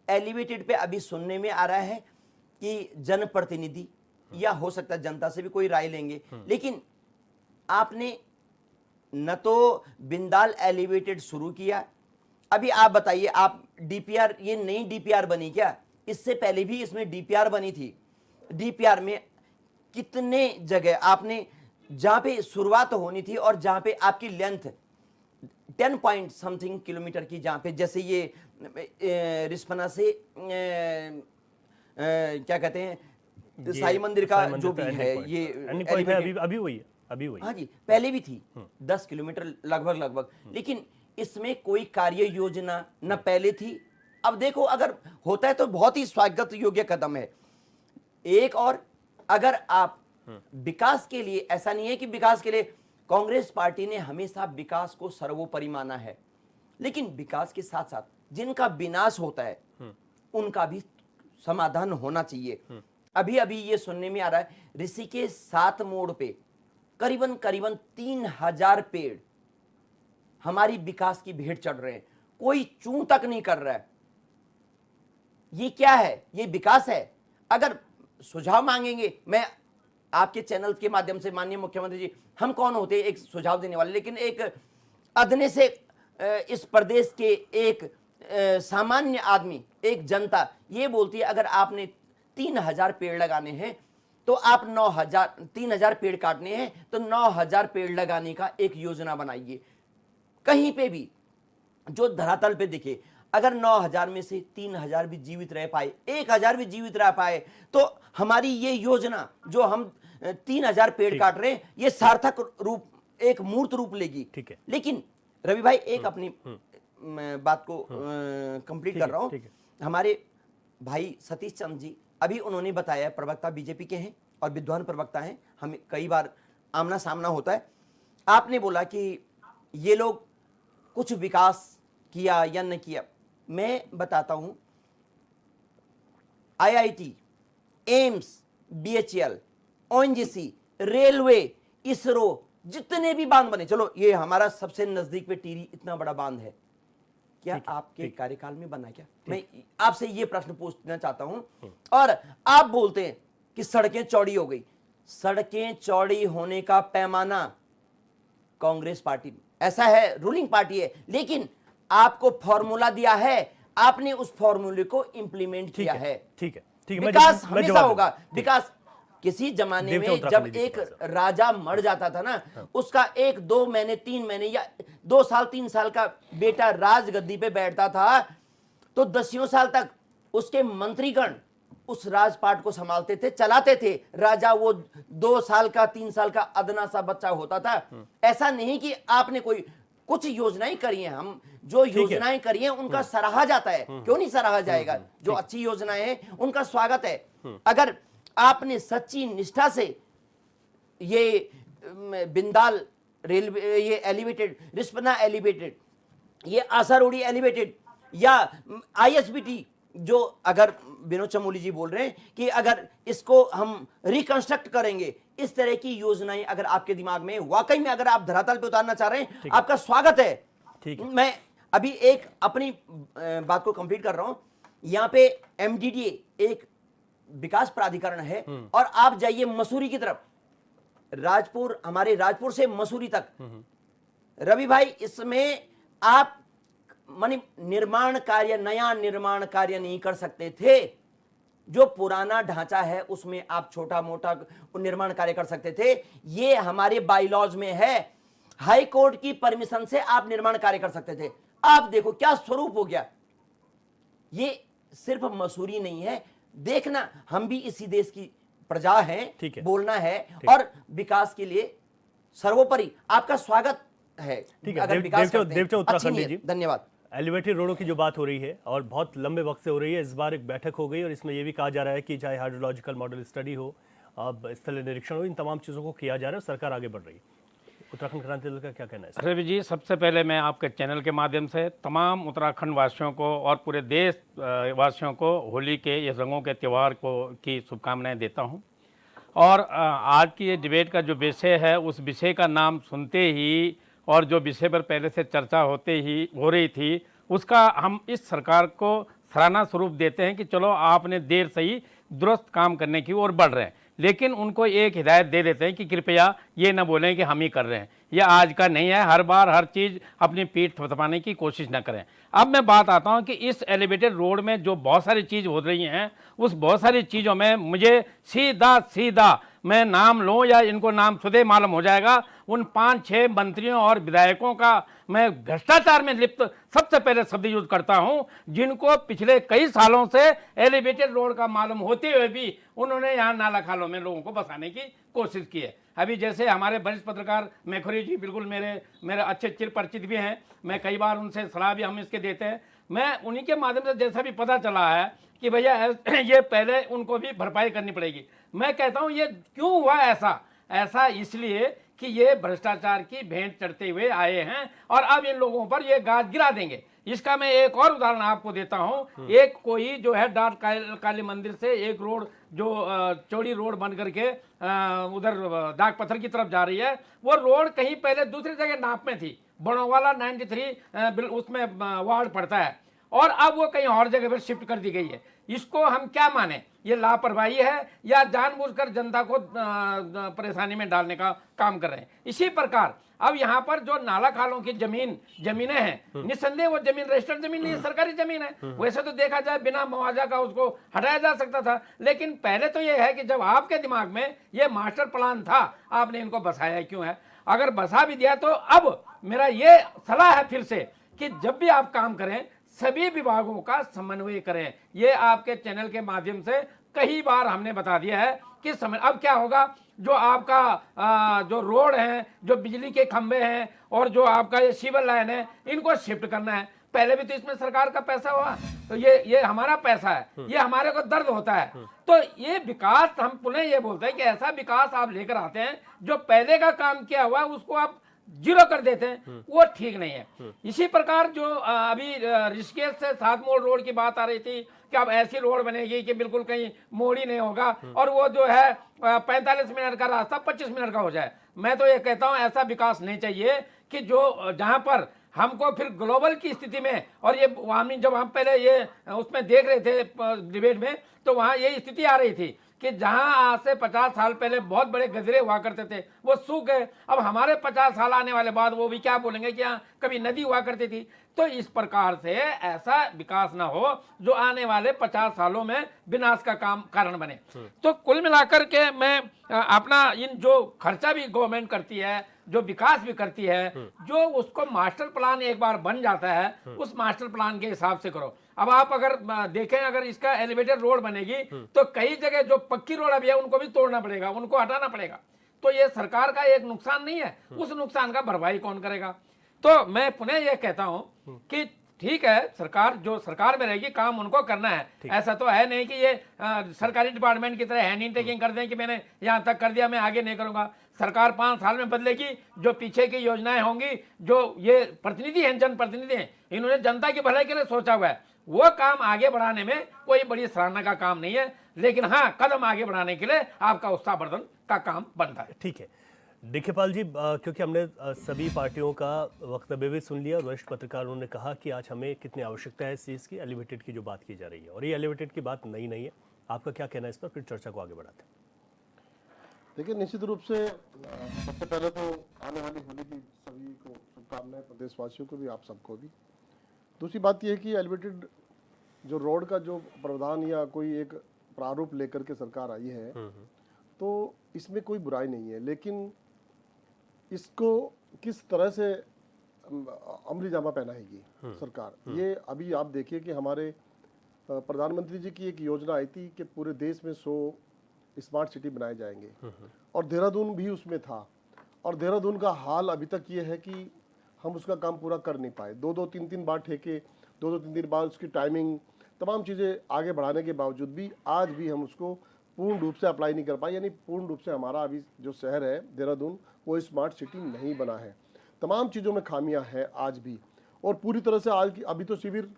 Speaker 7: एलिवेटेड पे अभी सुनने में आ रहा है कि जनप्रतिनिधि या हो सकता है जनता से भी कोई राय लेंगे, लेकिन आपने न तो बिंदाल एलिवेटेड शुरू किया। अभी आप बताइए, आप डीपीआर, ये नई डीपीआर बनी क्या? इससे पहले भी इसमें डीपीआर बनी थी। डीपीआर में कितने जगह आपने, जहां पे शुरुआत होनी थी और जहां पे आपकी लेंथ 10 पॉइंट समथिंग किलोमीटर की, जहां पे जैसे ये रिस्पना से क्या कहते हैं साई मंदिर का जो भी है, ये
Speaker 1: अभी हुई है।
Speaker 7: हाँ जी, पहले भी थी 10 किलोमीटर लगभग, लेकिन इसमें कोई कार्य योजना न पहले थी। अब देखो, अगर होता है तो बहुत ही स्वागत योग्य कदम है। एक और, अगर आप विकास के लिए, ऐसा नहीं है कि विकास के लिए, कांग्रेस पार्टी ने हमेशा विकास को सर्वोपरि माना है, लेकिन विकास के साथ साथ जिनका विनाश होता है उनका भी समाधान होना चाहिए। अभी ये सुनने में आ रहा है, ऋषिकेश 7 मोड़ पे करीबन 3000 पेड़ हमारी विकास की भेंट चढ़ रहे हैं, कोई चूं तक नहीं कर रहा है। ये क्या है? ये विकास है? अगर सुझाव मांगेंगे, मैं आपके चैनल के माध्यम से, माननीय मुख्यमंत्री जी, हम कौन होते हैं एक सुझाव देने वाले, लेकिन एक अदने से इस प्रदेश के एक सामान्य आदमी, एक जनता ये बोलती है, अगर आपने 3000 पेड़ लगाने हैं तो आप 3000 पेड़ काटने हैं तो 9000 पेड़ लगाने का एक योजना बनाइए। कहीं पे भी जो धरातल पे दिखे, अगर 9000 में से 3000 भी जीवित रह पाए, 1000 भी जीवित रह पाए, तो हमारी ये योजना जो हम 3000 पेड़ काट रहे हैं, ये सार्थक रूप, एक मूर्त रूप लेगी।
Speaker 1: ठीक है।
Speaker 7: लेकिन रवि भाई, एक अपनी बात को कंप्लीट कर रहा हूं। हमारे भाई सतीश चंद्र जी अभी उन्होंने बताया, प्रवक्ता बीजेपी के हैं और विद्वान प्रवक्ता हैं, हमें कई बार आमना सामना होता है। आपने बोला कि ये लोग कुछ विकास किया या न किया। मैं बताता हूं, IIT, AIIMS, BHEL, ONGC, railway, ISRO, जितने भी बांध बने, चलो ये हमारा सबसे नजदीक में टिहरी इतना बड़ा बांध है, क्या आपके कार्यकाल में बना क्या? मैं आपसे ये प्रश्न पूछना चाहता हूं। और आप बोलते हैं कि सड़कें चौड़ी हो गई। सड़कें चौड़ी होने का पैमाना कांग्रेस पार्टी ऐसा है, रूलिंग पार्टी है, लेकिन आपको फॉर्मूला दिया है, आपने उस फॉर्मूले को इंप्लीमेंट किया है।
Speaker 1: ठीक है,
Speaker 7: विकास हमेशा होगा। विकास किसी जमाने में जब एक राजा मर जाता था ना, उसका 1, 2 महीने, 3 महीने या 2 साल, 3 साल का बेटा राजगद्दी पे बैठता था, तो 10 साल तक उसके मंत्रीगण उस राजपाट को संभालते थे, चलाते थे। राजा वो 2 साल का, 3 साल का अदना सा बच्चा होता था। ऐसा नहीं कि आपने कोई कुछ योजनाएं करी हैं, हम जो योजनाएं करी हैं उनका सराहा जाता है, क्यों नहीं सराहा जाएगा? जो अच्छी योजनाएं हैं उनका स्वागत है। अगर आपने सच्ची निष्ठा से ये बिंदाल रेलवे, ये एलिवेटेड, रिस्पना एलिवेटेड, ये आसारोड़ी एलिवेटेड या आईएसबीटी, जो अगर विनोद चमोली जी बोल रहे हैं कि अगर इसको हम रिकंस्ट्रक्ट करेंगे, इस तरह की योजनाएं अगर आपके दिमाग में वाकई में अगर आप धरातल पे उतारना चाह रहे हैं, आपका स्वागत है। मैं अभी एक अपनी बात को कंप्लीट कर रहा हूं। यहां पे एमडीडीए एक विकास प्राधिकरण है, और आप जाइए मसूरी की तरफ, राजपुर, हमारे राजपुर से मसूरी तक, रवि भाई, इसमें आप मानी निर्माण कार्य, नया निर्माण कार्य नहीं कर सकते थे। जो पुराना ढांचा है उसमें आप छोटा मोटा निर्माण कार्य कर सकते थे। ये हमारे बाईलॉज में है, हाई कोर्ट की परमिशन से आप निर्माण कार्य कर सकते थे। आप देखो क्या स्वरूप हो गया। ये सिर्फ मसूरी नहीं है, देखना, हम भी इसी देश की प्रजा हैं, बोलना है और विकास के लिए सर्वोपरि आपका स्वागत है।
Speaker 1: ठीक है, देवचौं उत्तराखंड जी,
Speaker 7: धन्यवाद।
Speaker 1: एलिवेटेड रोडों की जो बात हो रही है और बहुत लंबे वक्त से हो रही है, इस बार एक बैठक हो गई और इसमें यह भी कहा जा रहा है कि चाहे हाइड्रोलॉजिकल मॉडल स्टडी हो, अब स्थलीय निरीक्षण हो, इन तमाम चीज़ों को किया जा रहा है और सरकार आगे बढ़ रही है। उत्तराखंड क्रांति दल का क्या कहना है?
Speaker 8: रवि जी, सबसे पहले मैं आपके चैनल के माध्यम से तमाम उत्तराखंड वासियों को और पूरे देश वासियों को होली के ये रंगों के त्यौहार को की शुभकामनाएं देता हूं। और आज की ये डिबेट का जो विषय है, उस विषय का नाम सुनते ही और जो विषय पर पहले से चर्चा हो रही थी, उसका हम इस सरकार को सराहना स्वरूप देते हैं कि चलो आपने देर सही दुरुस्त काम करने की ओर बढ़ रहे हैं। लेकिन उनको एक हिदायत दे देते हैं कि कृपया ये न बोलें कि हम ही कर रहे हैं, यह आज का नहीं है, हर बार हर चीज़ अपनी पीठ थपथपाने की कोशिश न करें। अब मैं बात आता हूं कि इस एलिवेटेड रोड में जो बहुत सारी चीज़ हो रही हैं, उस बहुत सारी चीज़ों में मुझे सीधा मैं नाम लूँ या इनको नाम खुदे मालूम हो जाएगा, उन 5-6 मंत्रियों और विधायकों का मैं भ्रष्टाचार में लिप्त सबसे पहले शब्द यूज करता हूं, जिनको पिछले कई सालों से एलिवेटेड रोड का मालूम होते हुए भी उन्होंने यहाँ नाला खालों में लोगों को बसाने की कोशिश की है। अभी जैसे हमारे वरिष्ठ पत्रकार मेखोरी जी बिल्कुल मेरे अच्छे चिर परिचित भी हैं, मैं कई बार उनसे सलाह भी हम इसके देते हैं। मैं उन्हीं के माध्यम से जैसा भी पता चला है कि भैया ये पहले उनको भी भरपाई करनी पड़ेगी। मैं कहता हूँ ये क्यों हुआ ऐसा इसलिए कि ये भ्रष्टाचार की भेंट चढ़ते हुए आए हैं और अब इन लोगों पर ये गाज गिरा देंगे। इसका मैं एक और उदाहरण आपको देता हूं। एक कोई जो है डाक काली मंदिर से एक रोड जो चौड़ी रोड बन करके उधर डाक पत्थर की तरफ जा रही है, वो रोड कहीं पहले दूसरी जगह नाप में थी, बड़ोवाला 93 उसमें वार्ड पड़ता है, और अब वो कहीं और जगह पर शिफ्ट कर दी गई है। इसको हम क्या माने, ये लापरवाही है या जानबूझकर जनता को परेशानी में डालने का काम कर रहे हैं। इसी प्रकार अब यहाँ पर जो नाला खालों की जमीनें हैं, निस्संदेह वो जमीन रजिस्टर्ड जमीन नहीं है, सरकारी जमीन है। वैसे तो देखा जाए बिना मुआवजा का उसको हटाया जा सकता था, लेकिन पहले तो ये है कि जब आपके दिमाग में ये मास्टर प्लान था, आपने इनको बसाया क्यों है? अगर बसा भी दिया तो अब मेरा ये सलाह है फिर से कि जब भी आप काम करें सभी विभागों का समन्वय करें। ये आपके चैनल के माध्यम से कई बार हमने बता दिया है कि समय अब क्या होगा, जो आपका जो रोड है, जो बिजली के खंभे हैं और जो आपका ये सीवर लाइन है, इनको शिफ्ट करना है। पहले भी तो इसमें सरकार का पैसा हुआ, तो ये हमारा पैसा है, ये हमारे को दर्द होता है। तो ये विकास, हम पुनः ये बोलते हैं कि ऐसा विकास आप लेकर आते हैं जो पहले का काम किया हुआ है उसको आप जीरो कर देते हैं, वो ठीक नहीं है। इसी प्रकार जो अभी ऋषिकेश से 7 मोड़ रोड की बात आ रही थी कि अब ऐसी रोड बनेगी कि बिल्कुल कहीं मोड़ ही नहीं होगा और वो जो है 45 मिनट का रास्ता 25 मिनट का हो जाए। मैं तो ये कहता हूं ऐसा विकास नहीं चाहिए कि जो जहां पर हमको फिर ग्लोबल की स्थिति में, और ये जब हम पहले ये उसमें देख रहे थे डिबेट में, तो वहां ये स्थिति आ रही थी कि जहां आज से 50 साल पहले बहुत बड़े गजरे हुआ करते थे वो सूख गए। अब हमारे 50 साल आने वाले बाद वो भी क्या बोलेंगे कि यहाँ कभी नदी हुआ करती थी। तो इस प्रकार से ऐसा विकास ना हो जो आने वाले 50 सालों में विनाश का कारण बने। तो कुल मिलाकर के मैं अपना इन जो खर्चा भी गवर्नमेंट करती है, जो विकास भी करती है, जो उसको मास्टर प्लान एक बार बन जाता है उस मास्टर प्लान के हिसाब से करो। अब आप अगर देखें, अगर इसका एलिवेटेड रोड बनेगी तो कई जगह जो पक्की रोड अभी है उनको भी तोड़ना पड़ेगा, उनको हटाना पड़ेगा। तो ये सरकार का एक नुकसान नहीं है, उस नुकसान का भरपाई कौन करेगा? तो मैं पुनः ये कहता हूं कि ठीक है, सरकार जो सरकार में रहेगी काम उनको करना है। ऐसा तो है नहीं कि ये सरकारी डिपार्टमेंट की तरह हैंड टेकिंग कर दें कि मैंने यहाँ तक कर दिया, मैं आगे नहीं करूंगा। सरकार 5 साल में बदलेगी, जो पीछे की योजनाएं होंगी, जो ये प्रतिनिधि हैं, जनप्रतिनिधि हैं, इन्होंने जनता की भलाई के लिए सोचा हुआ है, वो काम आगे बढ़ाने में कोई बड़ी सराहना का काम नहीं है, लेकिन हाँ कदम आगे बढ़ाने के लिए आपका उत्साहवर्धन का काम बनता है।
Speaker 1: ठीक है डीकेपाल जी, क्योंकि हमने सभी पार्टियों का वक्तव्य भी सुन लिया और वरिष्ठ पत्रकारों ने कहा कि आज हमें कितनी आवश्यकता है इस चीज़ की, एलिवेटेड की जो बात की जा रही है, और ये एलिवेटेड की बात नई नहीं है। आपका क्या कहना है इस पर, फिर चर्चा को आगे बढ़ाते हैं।
Speaker 9: देखिए, निश्चित रूप से सबसे पहले तो आने वाली होली की सभी को शुभकामनाएं, प्रदेशवासियों को भी, आप सबको भी। दूसरी बात यह है कि एलिवेटेड जो रोड का जो प्रावधान या कोई एक प्रारूप लेकर के सरकार आई है, तो इसमें कोई बुराई नहीं है, लेकिन इसको किस तरह से अमली जामा पहनाएगी सरकार, ये अभी आप देखिए कि हमारे प्रधानमंत्री जी की एक योजना आई थी कि पूरे देश में 100 स्मार्ट सिटी बनाए जाएंगे, और देहरादून भी उसमें था। और देहरादून का हाल अभी तक ये है कि हम उसका काम पूरा कर नहीं पाए। 2-2, 3-3 बार ठेके, 2-2, 3-3 बार उसकी टाइमिंग, तमाम चीज़ें आगे बढ़ाने के बावजूद भी आज भी हम उसको पूर्ण रूप से अप्लाई नहीं कर पाए। यानी पूर्ण रूप से हमारा अभी जो शहर है देहरादून, वो स्मार्ट सिटी नहीं बना है। तमाम चीज़ों में खामियां हैं आज भी, और पूरी तरह से आज की अभी तो शिविर,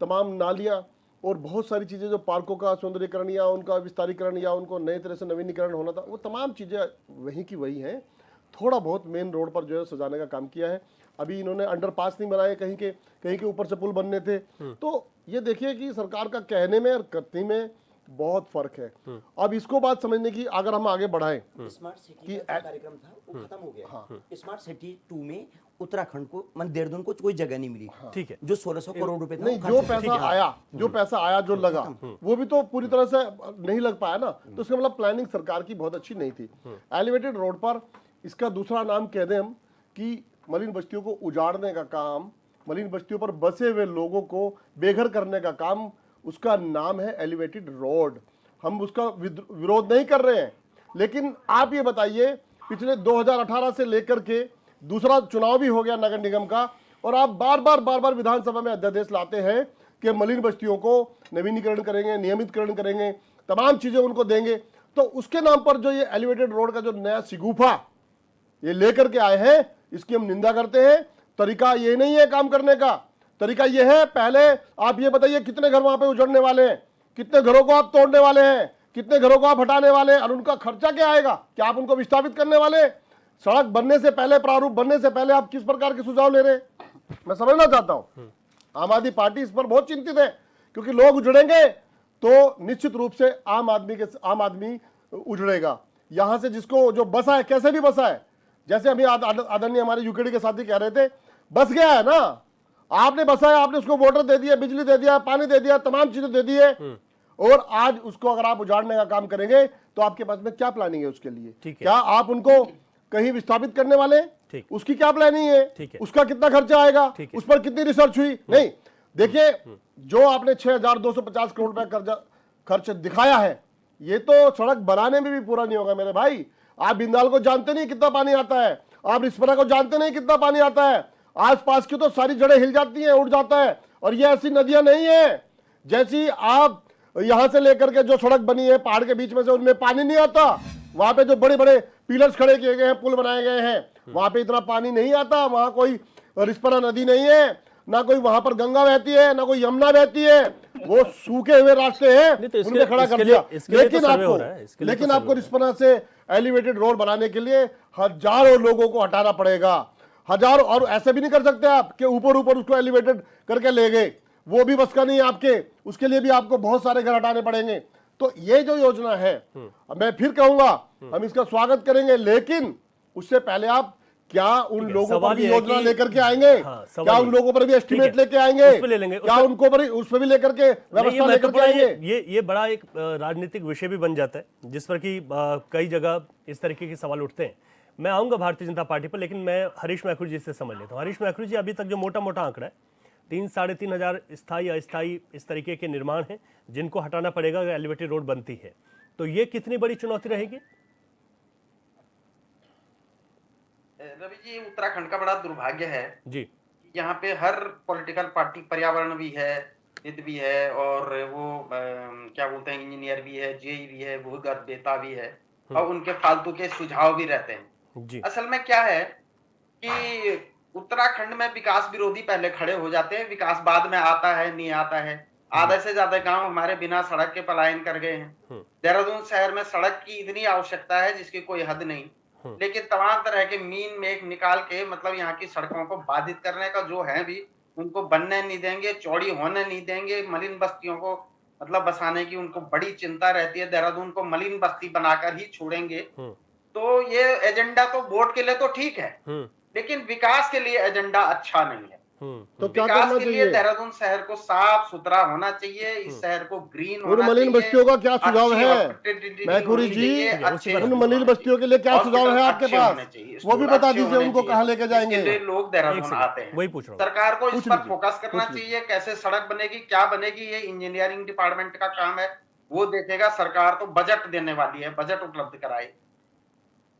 Speaker 9: तमाम नालियां और बहुत सारी चीज़ें जो पार्कों का सौंदर्यीकरण या उनका विस्तारीकरण या उनको नए तरह से नवीनीकरण होना था, वो तमाम चीज़ें वहीं की वही हैं। थोड़ा बहुत मेन रोड पर जो है सजाने का काम किया है। अभी इन्होंने अंडरपास नहीं बनाए, कहीं के ऊपर से पुल बनने थे। तो ये देखिए कि सरकार का कहने में और करने में बहुत फर्क है। अब इसको बात समझने की अगर हम आगे बढ़ाएं,
Speaker 7: स्मार्ट सिटी का कार्यक्रम था वो खत्म हो गया। हाँ। स्मार्ट सिटी 2 में उत्तराखंड को, देहरादून को कोई जगह नहीं मिली।
Speaker 1: ठीक है,
Speaker 7: जो 1600 करोड़ रुपए था,
Speaker 9: नहीं, जो पैसा आया जो लगा वो भी तो पूरी तरह से नहीं लग पाया ना। तो इसका मतलब प्लानिंग सरकार की बहुत अच्छी नहीं थी। एलिवेटेड रोड पर इसका दूसरा नाम कह दें हम कि मलिन बस्तियों को उजाड़ने का काम, मलिन बस्तियों पर बसे हुए लोगों को बेघर करने का काम, उसका नाम है एलिवेटेड रोड। हम उसका विरोध नहीं कर रहे हैं, लेकिन आप ये बताइए, पिछले 2018 से लेकर के दूसरा चुनाव भी हो गया नगर निगम का, और आप बार बार विधानसभा में अध्यादेश लाते हैं कि मलिन बस्तियों को नवीनीकरण करेंगे, नियमितकरण करेंगे, तमाम चीजें उनको देंगे। तो उसके नाम पर जो ये एलिवेटेड रोड का जो नया शिगुफा ये लेकर के आए हैं, इसकी हम निंदा करते हैं। तरीका ये नहीं है काम करने का। तरीका ये है, पहले आप ये बताइए कितने घर वहां पे उजड़ने वाले हैं, कितने घरों को आप तोड़ने वाले हैं, कितने घरों को आप हटाने वाले हैं, और उनका खर्चा क्या आएगा, क्या आप उनको विस्थापित करने वाले हैं? सड़क बनने से पहले, प्रारूप बनने से पहले आप किस प्रकार के सुझाव ले रहे हैं, मैं समझना चाहता हूं। आम आदमी पार्टी इस पर बहुत चिंतित है, क्योंकि लोग उजड़ेंगे तो निश्चित रूप से आम आदमी उजड़ेगा। यहां से जिसको जो बसा है, कैसे भी बसा है, जैसे अभी आदरणीय हमारे यूकेडी के साथी कह रहे थे, बस गया है ना, आपने बसाया, आपने उसको वाटर दे दिया, बिजली दे दिया, पानी दे दिया, तमाम चीजें दे दी है, और आज उसको अगर आप उजाड़ने का काम करेंगे तो आपके पास में क्या प्लानिंग है उसके लिए? क्या आप उनको कहीं विस्थापित करने वाले? उसकी क्या प्लानिंग है? उसका कितना खर्चा आएगा? उस पर कितनी रिसर्च हुई? नहीं, देखिए, जो आपने 6250 करोड़ रुपए खर्च दिखाया है, ये तो सड़क बनाने में भी पूरा नहीं होगा मेरे भाई। आप बिंदाल को जानते नहीं कितना पानी आता है, आप रिस्पना को जानते नहीं कितना पानी आता है, आसपास की तो सारी जड़ें हिल जाती हैं, उड़ जाता है। और ये ऐसी नदियां नहीं है जैसी आप यहां से लेकर के जो सड़क बनी है पहाड़ के बीच में से, उनमें पानी नहीं आता। वहां पे जो बड़े बड़े पिलर्स खड़े किए गए हैं, पुल बनाए गए हैं, वहां पे इतना पानी नहीं आता। वहां कोई रिस्पना नदी नहीं है, ना कोई वहां पर गंगा बहती है, ना कोई यमुना बहती है। वो सूखे हुए रास्ते हैं, उनके खड़ा कर दिया। लेकिन आपको रिस्पना से एलिवेटेड रोड बनाने के लिए हजारों लोगों को हटाना पड़ेगा, हजारों। और ऐसे भी नहीं कर सकते आप कि ऊपर ऊपर उसको एलिवेटेड करके ले गए, वो भी बस का नहीं है आपके। उसके लिए भी आपको बहुत सारे घर हटाने पड़ेंगे। तो ये जो योजना है, मैं फिर कहूंगा हम इसका स्वागत करेंगे, लेकिन उससे पहले आप क्या उन लोगों पर भी योजना लेकर के आएंगे? क्या उन लोगों पर भी एस्टिमेट लेके आएंगे? क्या उनको पर उस पर भी लेकर के व्यवस्था लेकर के आएंगे?
Speaker 1: ये बड़ा एक राजनीतिक विषय भी बन जाता है, जिस पर कि कई जगह इस तरीके के सवाल उठते हैं। मैं आऊंगा भारतीय जनता पार्टी पर, लेकिन मैं हरीश मैखुर जी से समझ लेता हूँ। हरीश मैखुर जी, अभी तक जो मोटा मोटा आंकड़ा है 3-3.5 हजार स्थायी अस्थायी इस तरीके के निर्माण हैं जिनको हटाना पड़ेगा अगर एलिवेटेड रोड बनती है, तो ये कितनी बड़ी चुनौती रहेगी?
Speaker 5: रवि जी, उत्तराखंड का बड़ा दुर्भाग्य है
Speaker 1: जी,
Speaker 5: यहाँ पे हर पॉलिटिकल पार्टी, पर्यावरण भी है, हित भी है, और वो क्या बोलते हैं, इंजीनियर भी है, जेई भी है, भूगर्भ वेत्ता भी है, और उनके फालतू के सुझाव भी रहते हैं जी। असल में क्या है कि उत्तराखंड में विकास विरोधी पहले खड़े हो जाते हैं, विकास बाद में आता है, नहीं आता है। आधे से ज्यादा गांव हमारे बिना सड़क के पलायन कर गए हैं। देहरादून शहर में सड़क की इतनी आवश्यकता है जिसकी कोई हद नहीं, लेकिन तमाम तरह के मीन मेक निकाल के, मतलब यहाँ की सड़कों को बाधित करने का जो है भी, उनको बनने नहीं देंगे, चौड़ी होने नहीं देंगे। मलिन बस्तियों को मतलब बसाने की उनको बड़ी चिंता रहती है। देहरादून को मलिन बस्ती बनाकर ही छोड़ेंगे। तो ये एजेंडा तो वोट के लिए तो ठीक है, लेकिन विकास के लिए एजेंडा अच्छा नहीं है।
Speaker 9: तो क्या
Speaker 5: विकास
Speaker 9: करना
Speaker 5: के लिए
Speaker 9: चाहिए?
Speaker 5: देहरादून शहर को साफ सुथरा होना चाहिए, इस शहर को ग्रीन
Speaker 9: उन
Speaker 5: होना
Speaker 9: मलिन
Speaker 5: चाहिए।
Speaker 9: बस्तियों का क्या सुझाव
Speaker 5: अच्छी
Speaker 9: है
Speaker 5: opportunity
Speaker 9: मैखुरी
Speaker 5: होनी
Speaker 9: जी?
Speaker 5: चाहिए,
Speaker 9: उन मलिन बस्तियों के लिए क्या सुझाव है आपके
Speaker 5: अच्छे
Speaker 9: पास?
Speaker 5: होने चाहिए,
Speaker 9: वो भी
Speaker 5: स्कूल
Speaker 9: बता
Speaker 5: अच्छे
Speaker 9: दीजिए,
Speaker 5: होने
Speaker 9: उनको
Speaker 5: चाहिए।
Speaker 9: कहाँ लेके जाएंगे?
Speaker 5: इसके लिए लोग देहरादून आते हैं।
Speaker 1: वही पूछ रहा हूँ।
Speaker 5: सरकार को इस
Speaker 9: पूछ
Speaker 5: पर
Speaker 9: लीजिए,
Speaker 5: फोकस करना चाहिए। कैसे सड़क बनेगी, क्या बनेगी, ये इंजीनियरिंग डिपार्टमेंट का काम है, वो देखेगा। सरकार तो बजट देने वाली है, बजट उपलब्ध कराए।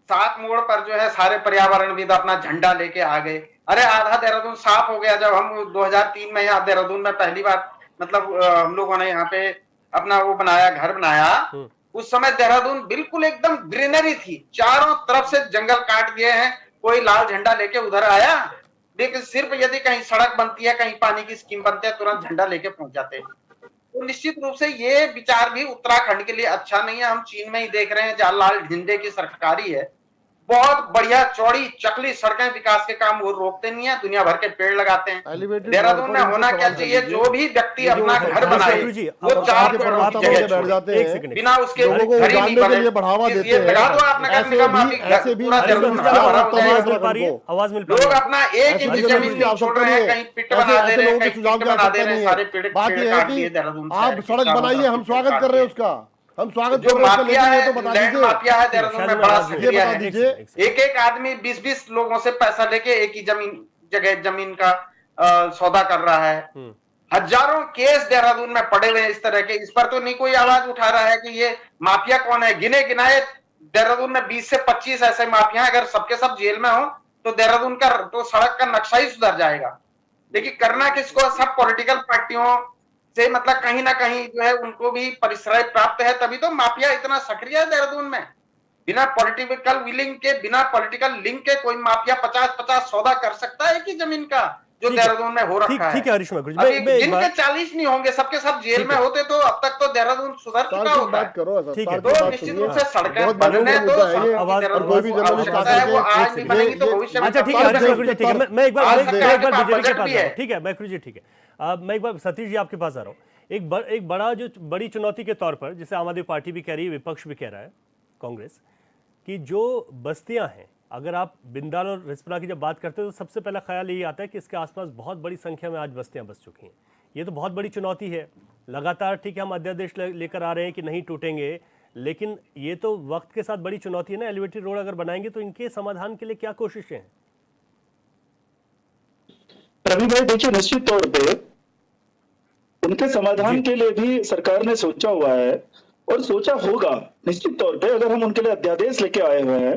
Speaker 5: 7 मोड़ पर जो है सारे पर्यावरणविद अपना झंडा लेके आ गए। अरे आधा देहरादून साफ हो गया जब हम 2003 में यहाँ देहरादून में पहली बार, मतलब हम लोगों ने यहाँ पे अपना वो बनाया, घर बनाया। उस समय देहरादून बिल्कुल एकदम ग्रीनरी थी, चारों तरफ से जंगल काट दिए हैं। कोई लाल झंडा लेके उधर आया? लेकिन सिर्फ यदि कहीं सड़क बनती है, कहीं पानी की स्कीम बनती है, तुरंत झंडा लेके पहुंच जाते हैं। तो निश्चित रूप से ये विचार भी उत्तराखंड के लिए अच्छा नहीं है। हम चीन में ही देख रहे हैं, जहाँ लाल झंडे की सरकारी है, बहुत बढ़िया चौड़ी चकली सड़कें, विकास के काम वो रोकते नहीं है, दुनिया भर के पेड़ लगाते हैं। देहरादून में होना क्या चाहिए, जो भी व्यक्ति अपना घर बनाए वो 4 पेड़ों की जगह छोड़े, बिना उसके
Speaker 9: लोगों को
Speaker 5: घर ही नहीं
Speaker 9: उगाने के
Speaker 5: बने।
Speaker 9: लिए बढ़ावा देते
Speaker 5: ये
Speaker 9: हैं।
Speaker 5: लगा दो आप नगर निगम, आपकी
Speaker 9: ऐसे भी
Speaker 5: पूरा देहरादून भरा भरा हो जाएगा।
Speaker 1: आवाज मिल पा रही
Speaker 5: लोग
Speaker 1: है?
Speaker 5: अपना एक इंच जमीन नहीं छोड़ रहे हैं, कहीं पिट बना दे रहे हैं, कहीं पिट बना दे रहे हैं, सारे पेड़
Speaker 9: बात यह है
Speaker 5: काट दिए
Speaker 9: कि
Speaker 5: देहरादून से।
Speaker 9: आप सड़क बनाइए, हम स्वागत कर रहे हैं उसका, हम स्वागत
Speaker 5: जो
Speaker 9: कर रहे हैं,
Speaker 5: माफिया है,
Speaker 9: तो बता
Speaker 5: लैंड
Speaker 9: दीजिए।
Speaker 5: माफिया है देहरादून में, बड़ा सक्रिय
Speaker 9: बता
Speaker 5: है।
Speaker 9: दीजिए।
Speaker 5: एक एक आदमी 20-20 लोगों से पैसा लेके एक ही जमीन का सौदा कर रहा है। हजारों केस देहरादून में पड़े हुए हैं इस तरह के। इस पर तो नहीं कोई आवाज उठा रहा है कि ये माफिया कौन है। गिने गिनाए देहरादून में 20 से 25 ऐसे माफिया, अगर सबके सब जेल में हो तो देहरादून का तो सड़क का नक्शा ही सुधर जाएगा। लेकिन करना किसको? सब पॉलिटिकल पार्टियों से, मतलब कहीं ना कहीं जो है उनको भी परिश्रय प्राप्त है, तभी तो माफिया इतना सक्रिय है देहरादून में। बिना पॉलिटिकल विलिंग के, बिना पॉलिटिकल लिंक के कोई माफिया 50-50 सौदा कर सकता है कि जमीन का, जो देहरादून में हो रखा है।
Speaker 1: ठीक है हरीश मैखुर जी,
Speaker 5: अभी जिनके 40 नहीं होंगे, सबके सब जेल में होते तो अब तक तो देहरादून सुधर चुका होता।
Speaker 9: बात करो,
Speaker 1: ठीक है।
Speaker 5: तो निश्चित रूप से सड़कें बनने दो,
Speaker 9: कोई भी जर्नलिस्ट
Speaker 5: है वो आज नहीं बनेगी तो भविष्य में।
Speaker 1: अच्छा ठीक है हरीश मैखुर जी, ठीक है, मैं एक बार बीजेपी के पास
Speaker 5: बजट
Speaker 1: आ
Speaker 5: भी
Speaker 1: रहा
Speaker 5: है।
Speaker 1: हूं। ठीक है मैखुर जी, ठीक है। मैं एक बार सतीश जी आपके पास आ रहा हूँ। एक बड़ा जो बड़ी चुनौती के तौर पर, जिसे आम आदमी पार्टी भी कह रही है, विपक्ष भी कह रहा है, कांग्रेस, कि जो बस्तियां हैं, अगर आप बिंदाल और रिस्पना की जब बात करते हैं तो सबसे पहला ख्याल यही आता है कि इसके आसपास बहुत बड़ी संख्या में आज बस्तियां बस चुकी हैं। ये तो बहुत बड़ी चुनौती है। लगातार ठीक है हम अध्यादेश लेकर आ रहे हैं कि नहीं टूटेंगे, लेकिन ये तो वक्त के साथ बड़ी चुनौती है ना। एलिवेटेड रोड अगर बनाएंगे तो इनके समाधान के लिए क्या कोशिशें हैं?
Speaker 6: रवि भाई देखिए, निश्चित तौर पे उनके समाधान के लिए भी सरकार ने सोचा हुआ है और सोचा होगा निश्चित तौर पे। अगर हम उनके लिए अध्यादेश लेके आए हुए हैं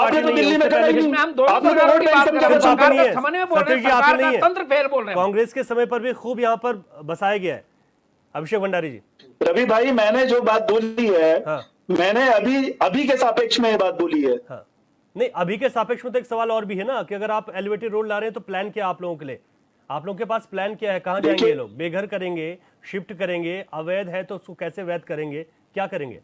Speaker 1: पार्टी
Speaker 6: तो
Speaker 1: नहीं है,
Speaker 6: दिल्ली में
Speaker 1: उससे
Speaker 6: करा
Speaker 1: पहले
Speaker 6: ही
Speaker 8: इसमें हम दोनों
Speaker 6: आपने तो
Speaker 8: सरकारों
Speaker 6: रोड
Speaker 8: की बात
Speaker 6: पेंशन
Speaker 8: कर रहे हैं,
Speaker 6: का
Speaker 1: सिर्फ आप
Speaker 8: सरकार
Speaker 1: नहीं
Speaker 8: का
Speaker 1: है,
Speaker 8: समन्वय बोल रहे
Speaker 1: सतीश
Speaker 8: हैं,
Speaker 1: जी, आप
Speaker 8: सरकार
Speaker 1: नहीं
Speaker 8: का
Speaker 1: है।
Speaker 8: तंत्र फेल बोल रहे हैं।
Speaker 1: कांग्रेस के समय पर भी खूब यहाँ पर बसाया गया है। अभिषेक भंडारी जी,
Speaker 6: रवि भाई, मैंने जो बात बोली है,
Speaker 1: हाँ।
Speaker 6: मैंने अभी के सापेक्ष में ये बात बोली है।
Speaker 1: हाँ, नहीं, अभी के सापेक्ष में तो एक सवाल और भी है ना कि अगर आप एलिवेटेड रोड ला रहे हैं तो प्लान क्या आप लोगों के लिए? आप लोगों के पास प्लान क्या है? कहाँ जाएंगे ये लोग? बेघर करेंगे, शिफ्ट करेंगे, अवैध है तो उसको कैसे वैध करेंगे, क्या करेंगे?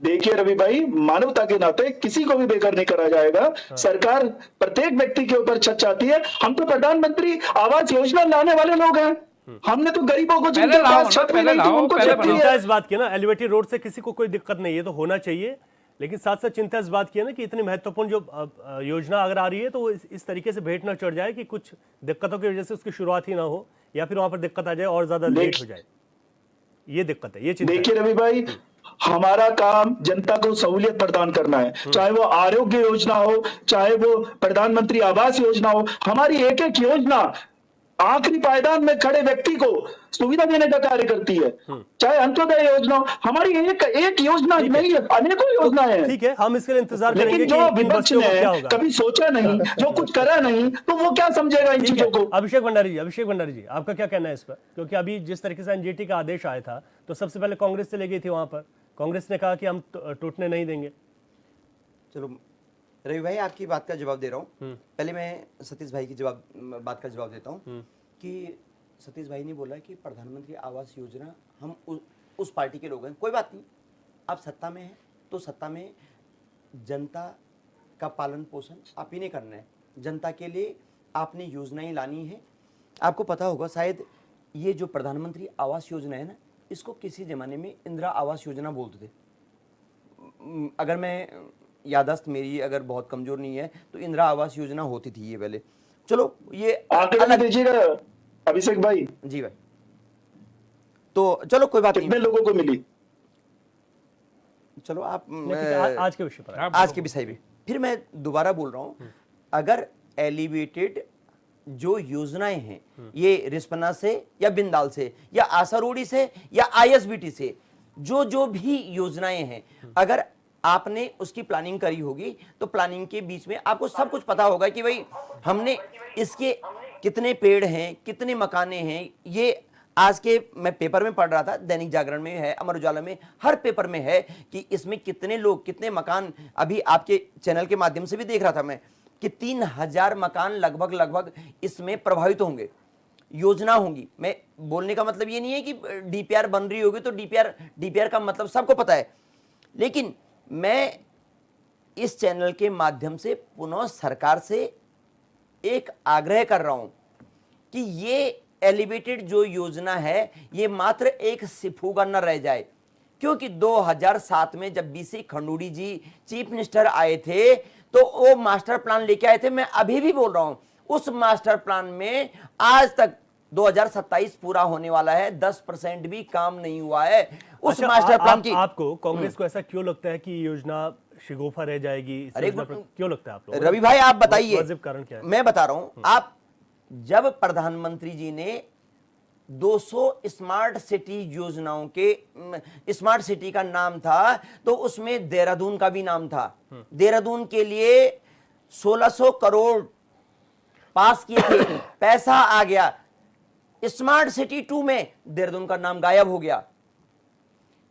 Speaker 6: देखिए रवि भाई, मानवता के नाते किसी को भी बेघर नहीं करा जाएगा। सरकार प्रत्येक व्यक्ति के ऊपर छत चाहती है। हम तो प्रधानमंत्री आवास योजना लाने वाले लोग हैं। हमने तो गरीबों को जिनके पास छत भी नहीं थी उनको छत दी
Speaker 1: चिंता
Speaker 6: है।
Speaker 1: इस बात की ना, एलिवेटेड रोड से किसी को कोई दिक्कत नहीं है, तो होना चाहिए, लेकिन साथ साथ चिंता इस बात की है ना कि इतनी महत्वपूर्ण जो योजना अगर आ रही है तो वो इस तरीके से भेंट ना चढ़ जाए कि कुछ दिक्कतों की वजह से उसकी शुरुआत ही ना हो, या फिर वहां पर दिक्कत आ जाए और ज्यादा लेट हो जाए। ये दिक्कत है, ये चिंता है।
Speaker 6: देखिए रवि भाई, हमारा काम जनता को सहूलियत प्रदान करना है, चाहे वो आरोग्य योजना हो, चाहे वो प्रधानमंत्री आवास योजना हो। हमारी एक एक योजना आखिरी पायदान में खड़े व्यक्ति को सुविधा देने का कार्य करती है। चाहे अंत्योदय योजना हो, हमारी एक एक योजना नहीं है, अनेकों योजनाएं हैं।
Speaker 1: ठीक है, हम इसके लिए इंतजार करेंगे
Speaker 6: लेकिन
Speaker 1: कि
Speaker 6: जो
Speaker 1: इन
Speaker 6: विपक्ष
Speaker 1: बच्चों को
Speaker 6: ने
Speaker 1: क्या होगा।
Speaker 6: कभी सोचा नहीं, जो कुछ करा नहीं, तो वो क्या समझेगा इन
Speaker 1: ठीक है,
Speaker 6: चीजों को।
Speaker 1: अभिषेक भंडारी जी आपका क्या कहना है इस पर? क्योंकि अभी जिस तरीके से एनजीटी का आदेश आया था तो सबसे पहले कांग्रेस चले गई थी वहां पर, कांग्रेस ने कहा कि हम टूटने नहीं देंगे।
Speaker 7: चलो रवि भाई, आपकी बात का जवाब दे रहा हूँ। पहले मैं सतीश भाई की बात का जवाब देता हूँ कि सतीश भाई ने बोला कि प्रधानमंत्री आवास योजना हम उस पार्टी के लोग हैं। कोई बात नहीं, आप सत्ता में हैं तो सत्ता में जनता का पालन पोषण आप ही ने करना है। जनता के लिए आपने योजनाएं लानी है। आपको पता होगा शायद, ये जो प्रधानमंत्री आवास योजना है ना, इसको किसी ज़माने में इंदिरा आवास योजना बोलते थे। अगर मैं याददाश्त मेरी अगर बहुत कमज़ोर नहीं है तो इंदिरा आवास योजना होती थी ये पहले। चलो ये
Speaker 6: आंकड़ा दीजिएगा अभिषेक भाई।
Speaker 7: जी भाई, तो चलो कोई बात नहीं।
Speaker 6: कितने लोगों को मिली?
Speaker 7: चलो आप
Speaker 1: आज के विषय पर,
Speaker 7: आज के विषय में फिर मैं दोबारा बोल रहा हूं, अगर एलिवेटेड जो योजनाएं हैं, ये रिस्पना से या बिंदाल से या आसारोड़ी से या आईएसबीटी से, जो भी योजनाएं हैं, अगर आपने उसकी प्लानिंग करी होगी तो प्लानिंग के बीच में आपको सब कुछ पता होगा कि भाई हमने इसके कितने पेड़ हैं, कितने मकाने हैं। ये आज के मैं पेपर में पढ़ रहा था, दैनिक जागरण में है, अमर उजाला में, हर पेपर में है कि इसमें कितने लोग, कितने मकान। अभी आपके चैनल के माध्यम से भी देख रहा था मैं कि 3000 मकान लगभग इसमें प्रभावित होंगे, योजना होंगी। मैं बोलने का मतलब ये नहीं है कि डीपीआर बन रही होगी तो डीपीआर का मतलब सबको पता है, लेकिन मैं इस चैनल के माध्यम से पुनः सरकार से एक आग्रह कर रहा हूं कि ये एलिवेटेड जो योजना है ये मात्र एक सिफुगा न रह जाए। क्योंकि 2007 में जब बीसी खंडूड़ी जी चीफ मिनिस्टर आए थे तो वो मास्टर प्लान लेके आए थे। मैं अभी भी बोल रहा हूं, उस मास्टर प्लान में आज तक 2027 पूरा होने वाला है, 10% भी काम नहीं हुआ है उस मास्टर प्लान की।
Speaker 1: आपको कांग्रेस को ऐसा क्यों लगता है कि ये योजना शिगोफा रह जाएगी?
Speaker 7: अरे
Speaker 1: क्यों लगता है आप लोगों को?
Speaker 7: रवि भाई आप बताइए,
Speaker 1: कारण क्या है?
Speaker 7: मैं बता रहा हूं। आप जब प्रधानमंत्री जी ने 200 स्मार्ट सिटी योजनाओं के, स्मार्ट सिटी का नाम था तो उसमें देहरादून का भी नाम था। देहरादून के लिए 1600 करोड़ पास किए थे, पैसा आ गया। स्मार्ट सिटी 2 में देहरादून का नाम गायब हो गया।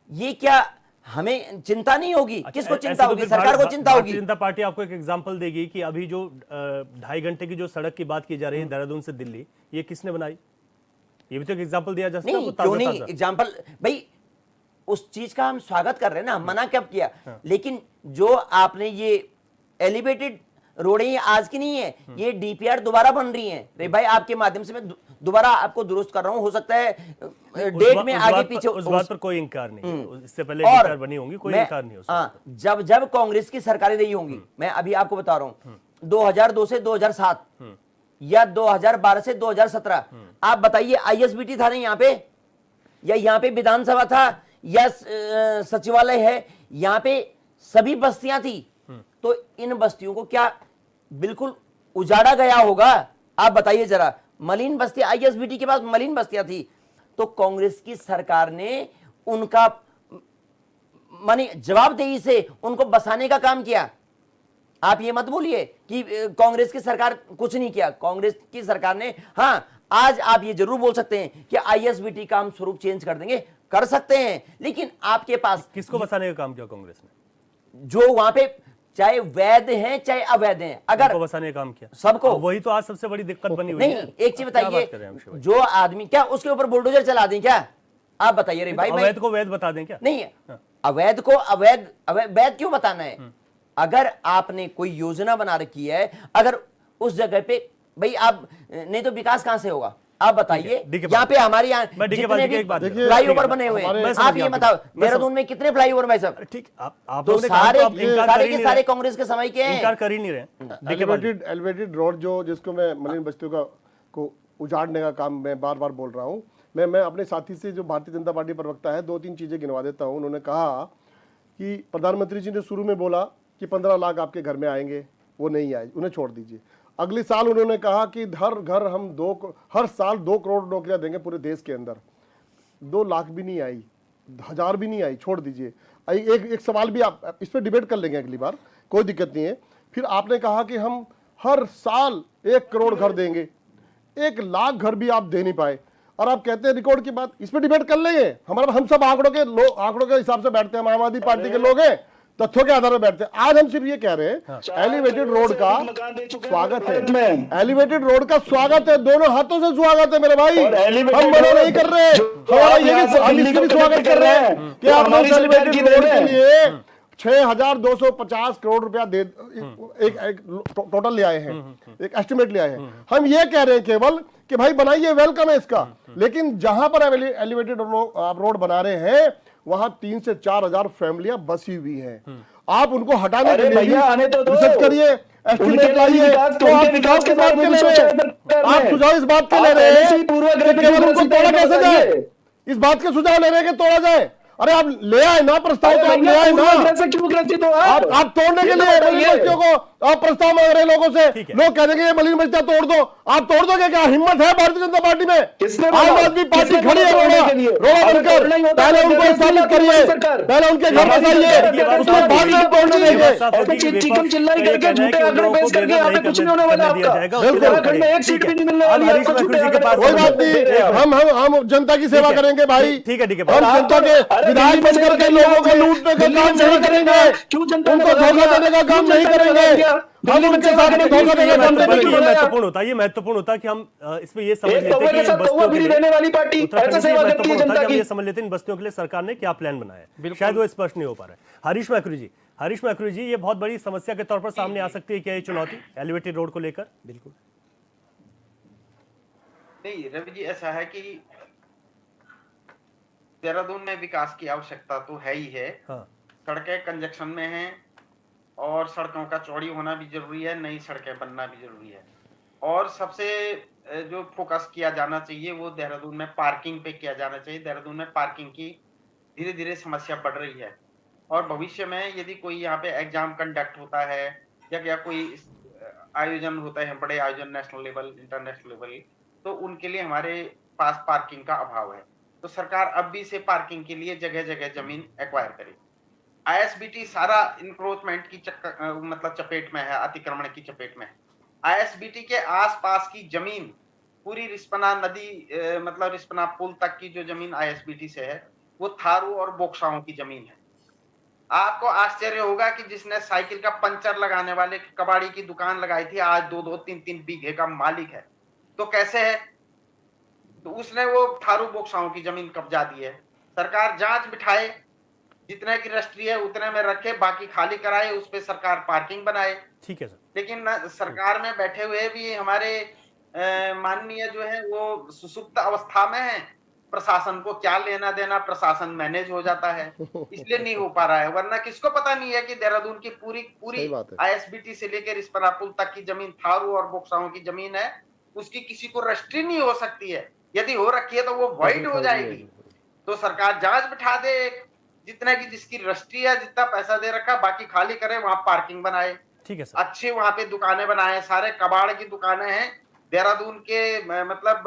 Speaker 7: ये क्या हमें चिंता नहीं होगी? किसको चिंता होगी? सरकार को चिंता होगी।
Speaker 1: भारतीय जनता पार्टी आपको एक एग्जांपल देगी कि अभी जो 2.5 घंटे की जो सड़क की बात की जा रही है देहरादून से दिल्ली, ये किसने बनाई? ये भी तो एक एग्जांपल दिया जा सकता है।
Speaker 7: क्यों नहीं एग्जांपल भाई, उस चीज का हम स्वागत कर रहे हैं ना, मना कब किया। लेकिन जो आपने ये एलिवेटेड रोडें ये आज की नहीं है, ये डीपीआर दोबारा बन रही हैं। रे भाई आपके माध्यम से मैं दोबारा आपको दुरुस्त कर रहा हूं, हो सकता है डेट में आगे पीछे।
Speaker 1: उस बात पर कोई इंकार नहीं, इससे पहले डीपीआर बनी होंगी, कोई इंकार नहीं हो।
Speaker 7: जब कांग्रेस की सरकारें रही होंगी, मैं अभी आपको बता रहा हूं 2002 से 2007 या 2012 से 2017, आप बताइए आईएसबीटी था नहीं यहाँ पे, या यहाँ पे विधानसभा था, या सचिवालय है, यहाँ पे सभी बस्तियां थी। तो इन बस्तियों को क्या बिल्कुल उजाड़ा गया होगा? आप बताइए जरा। मलिन बस्ती, आईएसबीटी के पास मलिन बस्तियां थी, तो कांग्रेस की सरकार ने उनका माने जवाबदेही से उनको बसाने का काम किया। आप ये मत बोलिए कि कांग्रेस की सरकार कुछ नहीं किया। कांग्रेस की सरकार ने, हाँ आज आप ये जरूर बोल सकते हैं कि आईएसबीटी का हम स्वरूप चेंज कर देंगे, कर सकते हैं, लेकिन आपके पास
Speaker 1: किसको बसाने का काम किया कांग्रेस ने?
Speaker 7: जो वहां पे चाहे वैध हैं चाहे अवैध हैं, अगर
Speaker 1: उनको बसाने का काम किया
Speaker 7: सबको,
Speaker 1: अब वही तो आज सबसे बड़ी दिक्कत बनी हुई
Speaker 7: नहीं
Speaker 1: है।
Speaker 7: एक चीज
Speaker 1: अब क्या बात कर रहे
Speaker 7: बताइए,
Speaker 1: हैं हम शिवाजी?
Speaker 7: जो आदमी क्या उसके ऊपर बुलडोजर चला दें क्या? आप बताइए रे भाई।
Speaker 1: अवैध को वैध बता दें क्या?
Speaker 7: नहीं, अवैध को अवैध वैध क्यों बताना है? अगर आपने कोई योजना बना रखी है, अगर उस जगह पे भाई आप, नहीं तो विकास कहां से होगा? आप बताइए, यहाँ पे हमारे यहाँ जितने भी फ्लाईओवर बने हुए हैं, आप ये बताओ देहरादून में कितने फ्लाईओवर भाई साहब?
Speaker 1: ठीक, आप
Speaker 7: तो सारे के सारे कांग्रेस के समय के हैं,
Speaker 1: इनकार कर ही नहीं रहे।
Speaker 9: एलिवेटेड रोड जो जिसको मैं मलिन बस्तियों को उजाड़ने का काम मैं बार बार बोल रहा हूँ। मैं अपने साथी से जो भारतीय जनता पार्टी प्रवक्ता है 2-3 चीजें गिनवा देता हूँ। उन्होंने कहा कि प्रधानमंत्री जी ने शुरू में बोला कि 15 लाख आपके घर में आएंगे, वो नहीं आए, उन्हें छोड़ दीजिए। अगले साल उन्होंने कहा कि हर घर हम हर साल 2 करोड़ नौकरियां देंगे पूरे देश के अंदर। 2 लाख भी नहीं आई, 1000 भी नहीं आई, छोड़ दीजिए। एक सवाल भी आप इस पर डिबेट कर लेंगे अगली बार, कोई दिक्कत नहीं है। फिर आपने कहा कि हम हर साल 1 करोड़ घर देंगे, 1 लाख घर भी आप दे नहीं पाए, और आप कहते हैं रिकॉर्ड की बात। इस पर डिबेट कर लेंगे। हम सब आंकड़ों के हिसाब से बैठते हैं, हम आम आदमी पार्टी के लोग हैं, तथ्यों के आधार पर बैठते हैं। आज हम सिर्फ ये कह रहे हैं एलिवेटेड रोड का स्वागत है, एलिवेटेड रोड का स्वागत है, दोनों हाथों से स्वागत है मेरे भाई। हम मना नहीं कर रहे, हमारा ये हम इसका भी स्वागत कर रहे हैं कि आपने एलिवेटेड रोड के लिए 6250 करोड़ रुपया दे एक टोटल ले आए हैं, एक एस्टिमेट ले आए हैं। हम ये कह रहे हैं केवल कि भाई बनाइए, वेलकम है इसका। लेकिन जहां पर एलिवेटेड आप रोड बना रहे हैं वहां 3 से 4 हजार फैमिलियां बसी हुई हैं। आप उनको हटाने के लिए रिसर्च करिए, एस्टिमेट लाइए। तो आप सुझाव किस बात के ले रहे हैं? आप सुझाव इस बात के ले रहे हैं कि केवल उनको तोड़ा कैसे जाए, इस बात के सुझाव ले रहे हैं कि तोड़ा जाए। अरे आप ले आए ना प्रस्ताव, तो आप ले आए ना,
Speaker 6: क्यों ग्रसित हो
Speaker 9: आप तोड़ने के लिए मलिन बस्तियों को आप प्रस्ताव मांग रहे लोगों से। लोग कह देंगे ये मलिन बस्तियां तोड़ दो, आप तोड़ दोगे क्या? हिम्मत है भारतीय जनता पार्टी में? आम आदमी पार्टी खड़ी है रोड़ा बनकर। पहले उनको स्थापित करिए, पहले उनके घर बसाइए, उसके बाद में तोड़ने देंगे।
Speaker 6: चिकन चिल्लाई करके झूठे आंकड़े पेश करके यहाँ पे कुछ नहीं होने वाला आपका। उत्तराखंड में 1 सीट भी नहीं मिलने वाली है,
Speaker 9: कोई बात नहीं, हम जनता की सेवा करेंगे भाई।
Speaker 1: ठीक है
Speaker 9: हम जनता के विधायक बन करके लोगों को लूटने का काम नहीं करेंगे, उनको धोखा देने का काम नहीं करेंगे। हम उनके साथ में धोखा देने का काम नहीं करेंगे।
Speaker 1: महत्वपूर्ण होता है कि हम इसमें ये समझ लेते हैं कि इन बस्तियों के लिए
Speaker 6: रहने वाली पार्टी ऐसा सेवा करती है जनता
Speaker 1: हम
Speaker 6: की।
Speaker 1: ये समझ लेते हैं इन बस्तियों के लिए सरकार ने क्या प्लान बनाया है, शायद वो स्पष्ट नहीं हो पा रहा है। हरीश मैक्रू जी, ये बहुत बड़ी समस्या के तौर पर सामने आ सकती है क्या ये चुनौती एलिवेटेड रोड को लेकर?
Speaker 5: बिल्कुल नहीं रवि जी, ऐसा है कि देहरादून में विकास की आवश्यकता तो है ही है। सड़कें कंजक्शन में हैं और सड़कों का चौड़ी होना भी जरूरी है, नई सड़कें बनना भी जरूरी है। और सबसे जो फोकस किया जाना चाहिए वो देहरादून में पार्किंग पे किया जाना चाहिए। देहरादून में पार्किंग की धीरे धीरे समस्या बढ़ रही है और भविष्य में यदि कोई यहाँ पे एग्जाम कंडक्ट होता है या कोई आयोजन होता है, बड़े आयोजन नेशनल लेवल इंटरनेशनल लेवल, तो उनके लिए हमारे पास पार्किंग का अभाव है। तो सरकार अब भी से पार्किंग के लिए जगह जगह जमीन एक्वायर करे। आईएसबीटी सारा इंक्रोचमेंट की मतलब चपेट में है, अतिक्रमण की चपेट में है। आईएसबीटी के आसपास की जमीन पूरी रिस्पना नदी मतलब रिस्पना पुल तक की जो जमीन आईएसबीटी से है वो थारू और बोक्साओं की जमीन है। आपको आश्चर्य होगा कि जिसने साइकिल का पंचर लगाने वाले कबाड़ी की दुकान लगाई थी आज 2-2, 3-3 बीघे का मालिक है। तो कैसे है? तो उसने वो थारू बोक्साओं की जमीन कब्जा दी है। सरकार जांच बिठाए, जितने की रजिस्ट्री है उतने में रखे, बाकी खाली कराए, उस पे सरकार पार्किंग बनाए।
Speaker 1: ठीक है सर।
Speaker 5: लेकिन सरकार में बैठे हुए भी हमारे माननीय जो है वो सुसुप्त अवस्था में है। प्रशासन को क्या लेना देना, प्रशासन मैनेज हो जाता है, इसलिए नहीं हो पा रहा है। वरना किसको पता नहीं है कि देहरादून की पूरी आईएसबीटी से लेकर रिस्पना पुल तक की जमीन थारू और बोक्साओं की जमीन है, उसकी किसी को रजिस्ट्री नहीं हो सकती है। यदि हो रखी है तो वो वाइड हो जाएगी। तो सरकार जांच बिठा दे, जितने की जिसकी रजिस्ट्री है, जितना पैसा दे रखा, बाकी खाली करे, वहां पार्किंग बनाए।
Speaker 1: ठीक है सर।
Speaker 5: अच्छी वहां पे दुकानें बनाए, सारे कबाड़ की दुकानें हैं। देहरादून के मतलब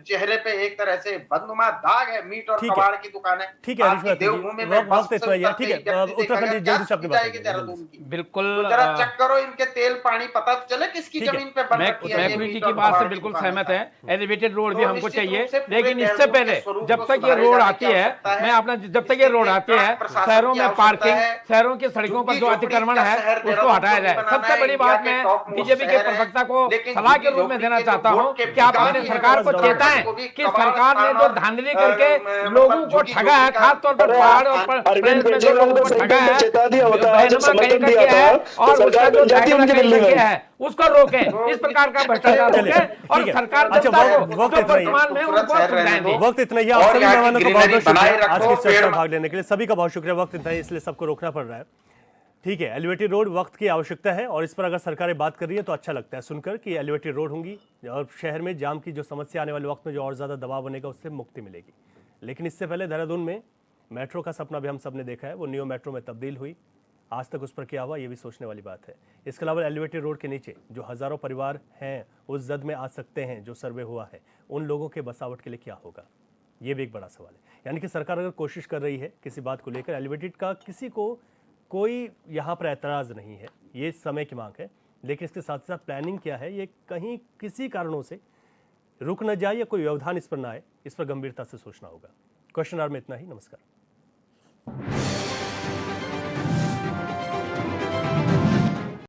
Speaker 5: चेहरे पे एक तरह से बदनुमा दाग है। मीट और
Speaker 1: ठीक है।
Speaker 5: कबाड़ की दुकान है।
Speaker 1: ठीक है,
Speaker 5: आपकी
Speaker 1: हरीश भाई,
Speaker 5: देवभूमि में बस
Speaker 1: वक्त
Speaker 5: से
Speaker 1: इतना ही है।
Speaker 5: उतरते
Speaker 1: ठीक
Speaker 5: ही
Speaker 1: है,
Speaker 5: व्यक्ति देखा
Speaker 1: उत्तराखंड
Speaker 5: गया,
Speaker 1: जी,
Speaker 5: क्या
Speaker 1: जल्दी से अपनी
Speaker 5: स्थिति
Speaker 1: बात
Speaker 5: आएगी
Speaker 1: करिए,
Speaker 5: देहरादून
Speaker 1: जल्दी
Speaker 5: की।
Speaker 8: बिल्कुल
Speaker 5: तो जरा चेक करो इनके तेल पानी पता तो चले किसकी
Speaker 1: ठीक है।
Speaker 5: जमीन पे बन
Speaker 8: मैं
Speaker 5: रखी है ये
Speaker 8: मैकुरी जी
Speaker 5: मीट
Speaker 8: की
Speaker 5: और
Speaker 8: बात से
Speaker 5: कबाड़ की
Speaker 8: बिल्कुल
Speaker 5: दुकान
Speaker 8: सहमत है। एलिवेटेड रोड भी
Speaker 5: तो
Speaker 8: हमको
Speaker 5: निश्चित
Speaker 8: चाहिए,
Speaker 5: रूप से पूरे
Speaker 8: लेकिन इससे
Speaker 5: देहरादून के
Speaker 8: पहले
Speaker 5: स्वरूप
Speaker 8: जब
Speaker 5: को
Speaker 8: तक ये
Speaker 5: सुधारे
Speaker 8: रोड
Speaker 5: जाने
Speaker 8: आती
Speaker 5: की
Speaker 8: है,
Speaker 5: आवश्यकता है।
Speaker 8: मैं अपना जब तक ये
Speaker 5: इसके
Speaker 8: रोड
Speaker 5: लिए
Speaker 8: आती है,
Speaker 5: ट्रक प्रशासन
Speaker 8: शहरों
Speaker 5: की
Speaker 8: में
Speaker 5: आवश्यकता
Speaker 8: पार्किंग,
Speaker 5: है।
Speaker 8: शहरों की सड़कों पर जो
Speaker 5: झुग्गी-झोपड़ी
Speaker 8: अतिक्रमण
Speaker 5: का
Speaker 8: है
Speaker 5: शहर
Speaker 8: उसको
Speaker 5: देहरादून
Speaker 8: हटाया
Speaker 5: को
Speaker 8: जाए।
Speaker 5: बनाना
Speaker 8: सबसे
Speaker 5: है,
Speaker 8: बड़ी
Speaker 5: इंडिया
Speaker 8: बात
Speaker 5: के
Speaker 8: मैं
Speaker 5: टॉप मोस्ट
Speaker 8: बीजेपी के
Speaker 5: शहर है,
Speaker 8: प्रवक्ता को
Speaker 5: लेकिन
Speaker 8: सलाह के रूप में
Speaker 5: झुग्गी-झोपड़ी
Speaker 8: देना
Speaker 5: के जो
Speaker 8: चाहता हूं
Speaker 5: वोट के
Speaker 8: कि आप अपने
Speaker 5: भिखारी हैं,
Speaker 8: सरकार को
Speaker 5: वो
Speaker 8: चेताएं
Speaker 5: को भी
Speaker 8: कि
Speaker 5: कबाड़
Speaker 8: सरकार ने
Speaker 5: खान
Speaker 8: जो
Speaker 5: और,
Speaker 8: धांधली करके
Speaker 5: मतलब
Speaker 8: लोगों को
Speaker 5: झुग्गी-झोपड़ी
Speaker 8: ठगा है,
Speaker 5: का
Speaker 8: खासतौर पर
Speaker 6: अरे
Speaker 8: पहाड़ और
Speaker 6: अरविंद
Speaker 8: प्रदेश में जो
Speaker 6: केजरीवाल
Speaker 8: लोगों
Speaker 6: को
Speaker 8: को
Speaker 6: सही
Speaker 8: ठगा
Speaker 6: टाइम पे
Speaker 8: है,
Speaker 6: चेता दिया होता, जब
Speaker 8: बहनुमा
Speaker 6: समर्थन
Speaker 8: कहीं का
Speaker 6: दिया
Speaker 8: किया
Speaker 6: था,
Speaker 8: है,
Speaker 6: तो
Speaker 8: और उसका
Speaker 6: सरकार
Speaker 8: जो
Speaker 6: बन जाती उनकी
Speaker 8: कहीं
Speaker 6: दिल्ली
Speaker 8: का
Speaker 6: में।
Speaker 8: किया है उसको रोकें। इस प्रकार का भ्रष्टाचार
Speaker 1: चलिए,
Speaker 8: रोकें और
Speaker 1: ठीक है।
Speaker 8: सरकार
Speaker 1: अच्छा,
Speaker 8: जनता को
Speaker 1: वक्त
Speaker 8: जो
Speaker 1: इतना ही है।
Speaker 8: वर्तमान में उनको सुविधाएं दें।
Speaker 1: वक्त इतना ही है।
Speaker 5: और
Speaker 1: आप सभी
Speaker 5: यहाँ की
Speaker 1: मेहमानों का बहुत
Speaker 5: ग्रीनरी
Speaker 1: बहुत शुक्रिया
Speaker 5: बनाए
Speaker 1: आज की
Speaker 5: रखो,
Speaker 1: चर्चा में
Speaker 5: पेड़-
Speaker 1: भाग लेने के लिए। सभी का बहुत शुक्रिया। वक्त इतना ही, इसलिए सबको रोकना पड़ रहा है। ठीक है, एलिवेटेड रोड वक्त की आवश्यकता है और इस पर अगर सरकारें बात कर रही है तो अच्छा लगता है सुनकर कि एलिवेटेड रोड होंगी और शहर में जाम की जो समस्या आने वाले वक्त में जो और ज़्यादा दबाव बनेगा उससे मुक्ति मिलेगी। लेकिन इससे पहले देहरादून में मेट्रो का सपना भी हम सब ने देखा है, वो नियो मेट्रो में तब्दील हुई। आज तक उस पर क्या हुआ ये भी सोचने वाली बात है। इसके अलावा एलिवेटेड रोड के नीचे जो हज़ारों परिवार हैं उस जद में आ सकते हैं, जो सर्वे हुआ है, उन लोगों के बसावट के लिए क्या होगा, ये भी एक बड़ा सवाल है। यानी कि सरकार अगर कोशिश कर रही है किसी बात को लेकर, एलिवेटेड का किसी को कोई यहाँ पर ऐतराज़ नहीं है, ये समय की मांग है, लेकिन इसके साथ साथ प्लानिंग क्या है ये कहीं किसी कारणों से रुक न जाए या कोई व्यवधान इस पर ना आए, इस पर गंभीरता से सोचना होगा। क्वेश्चन आवर में इतना ही। नमस्कार।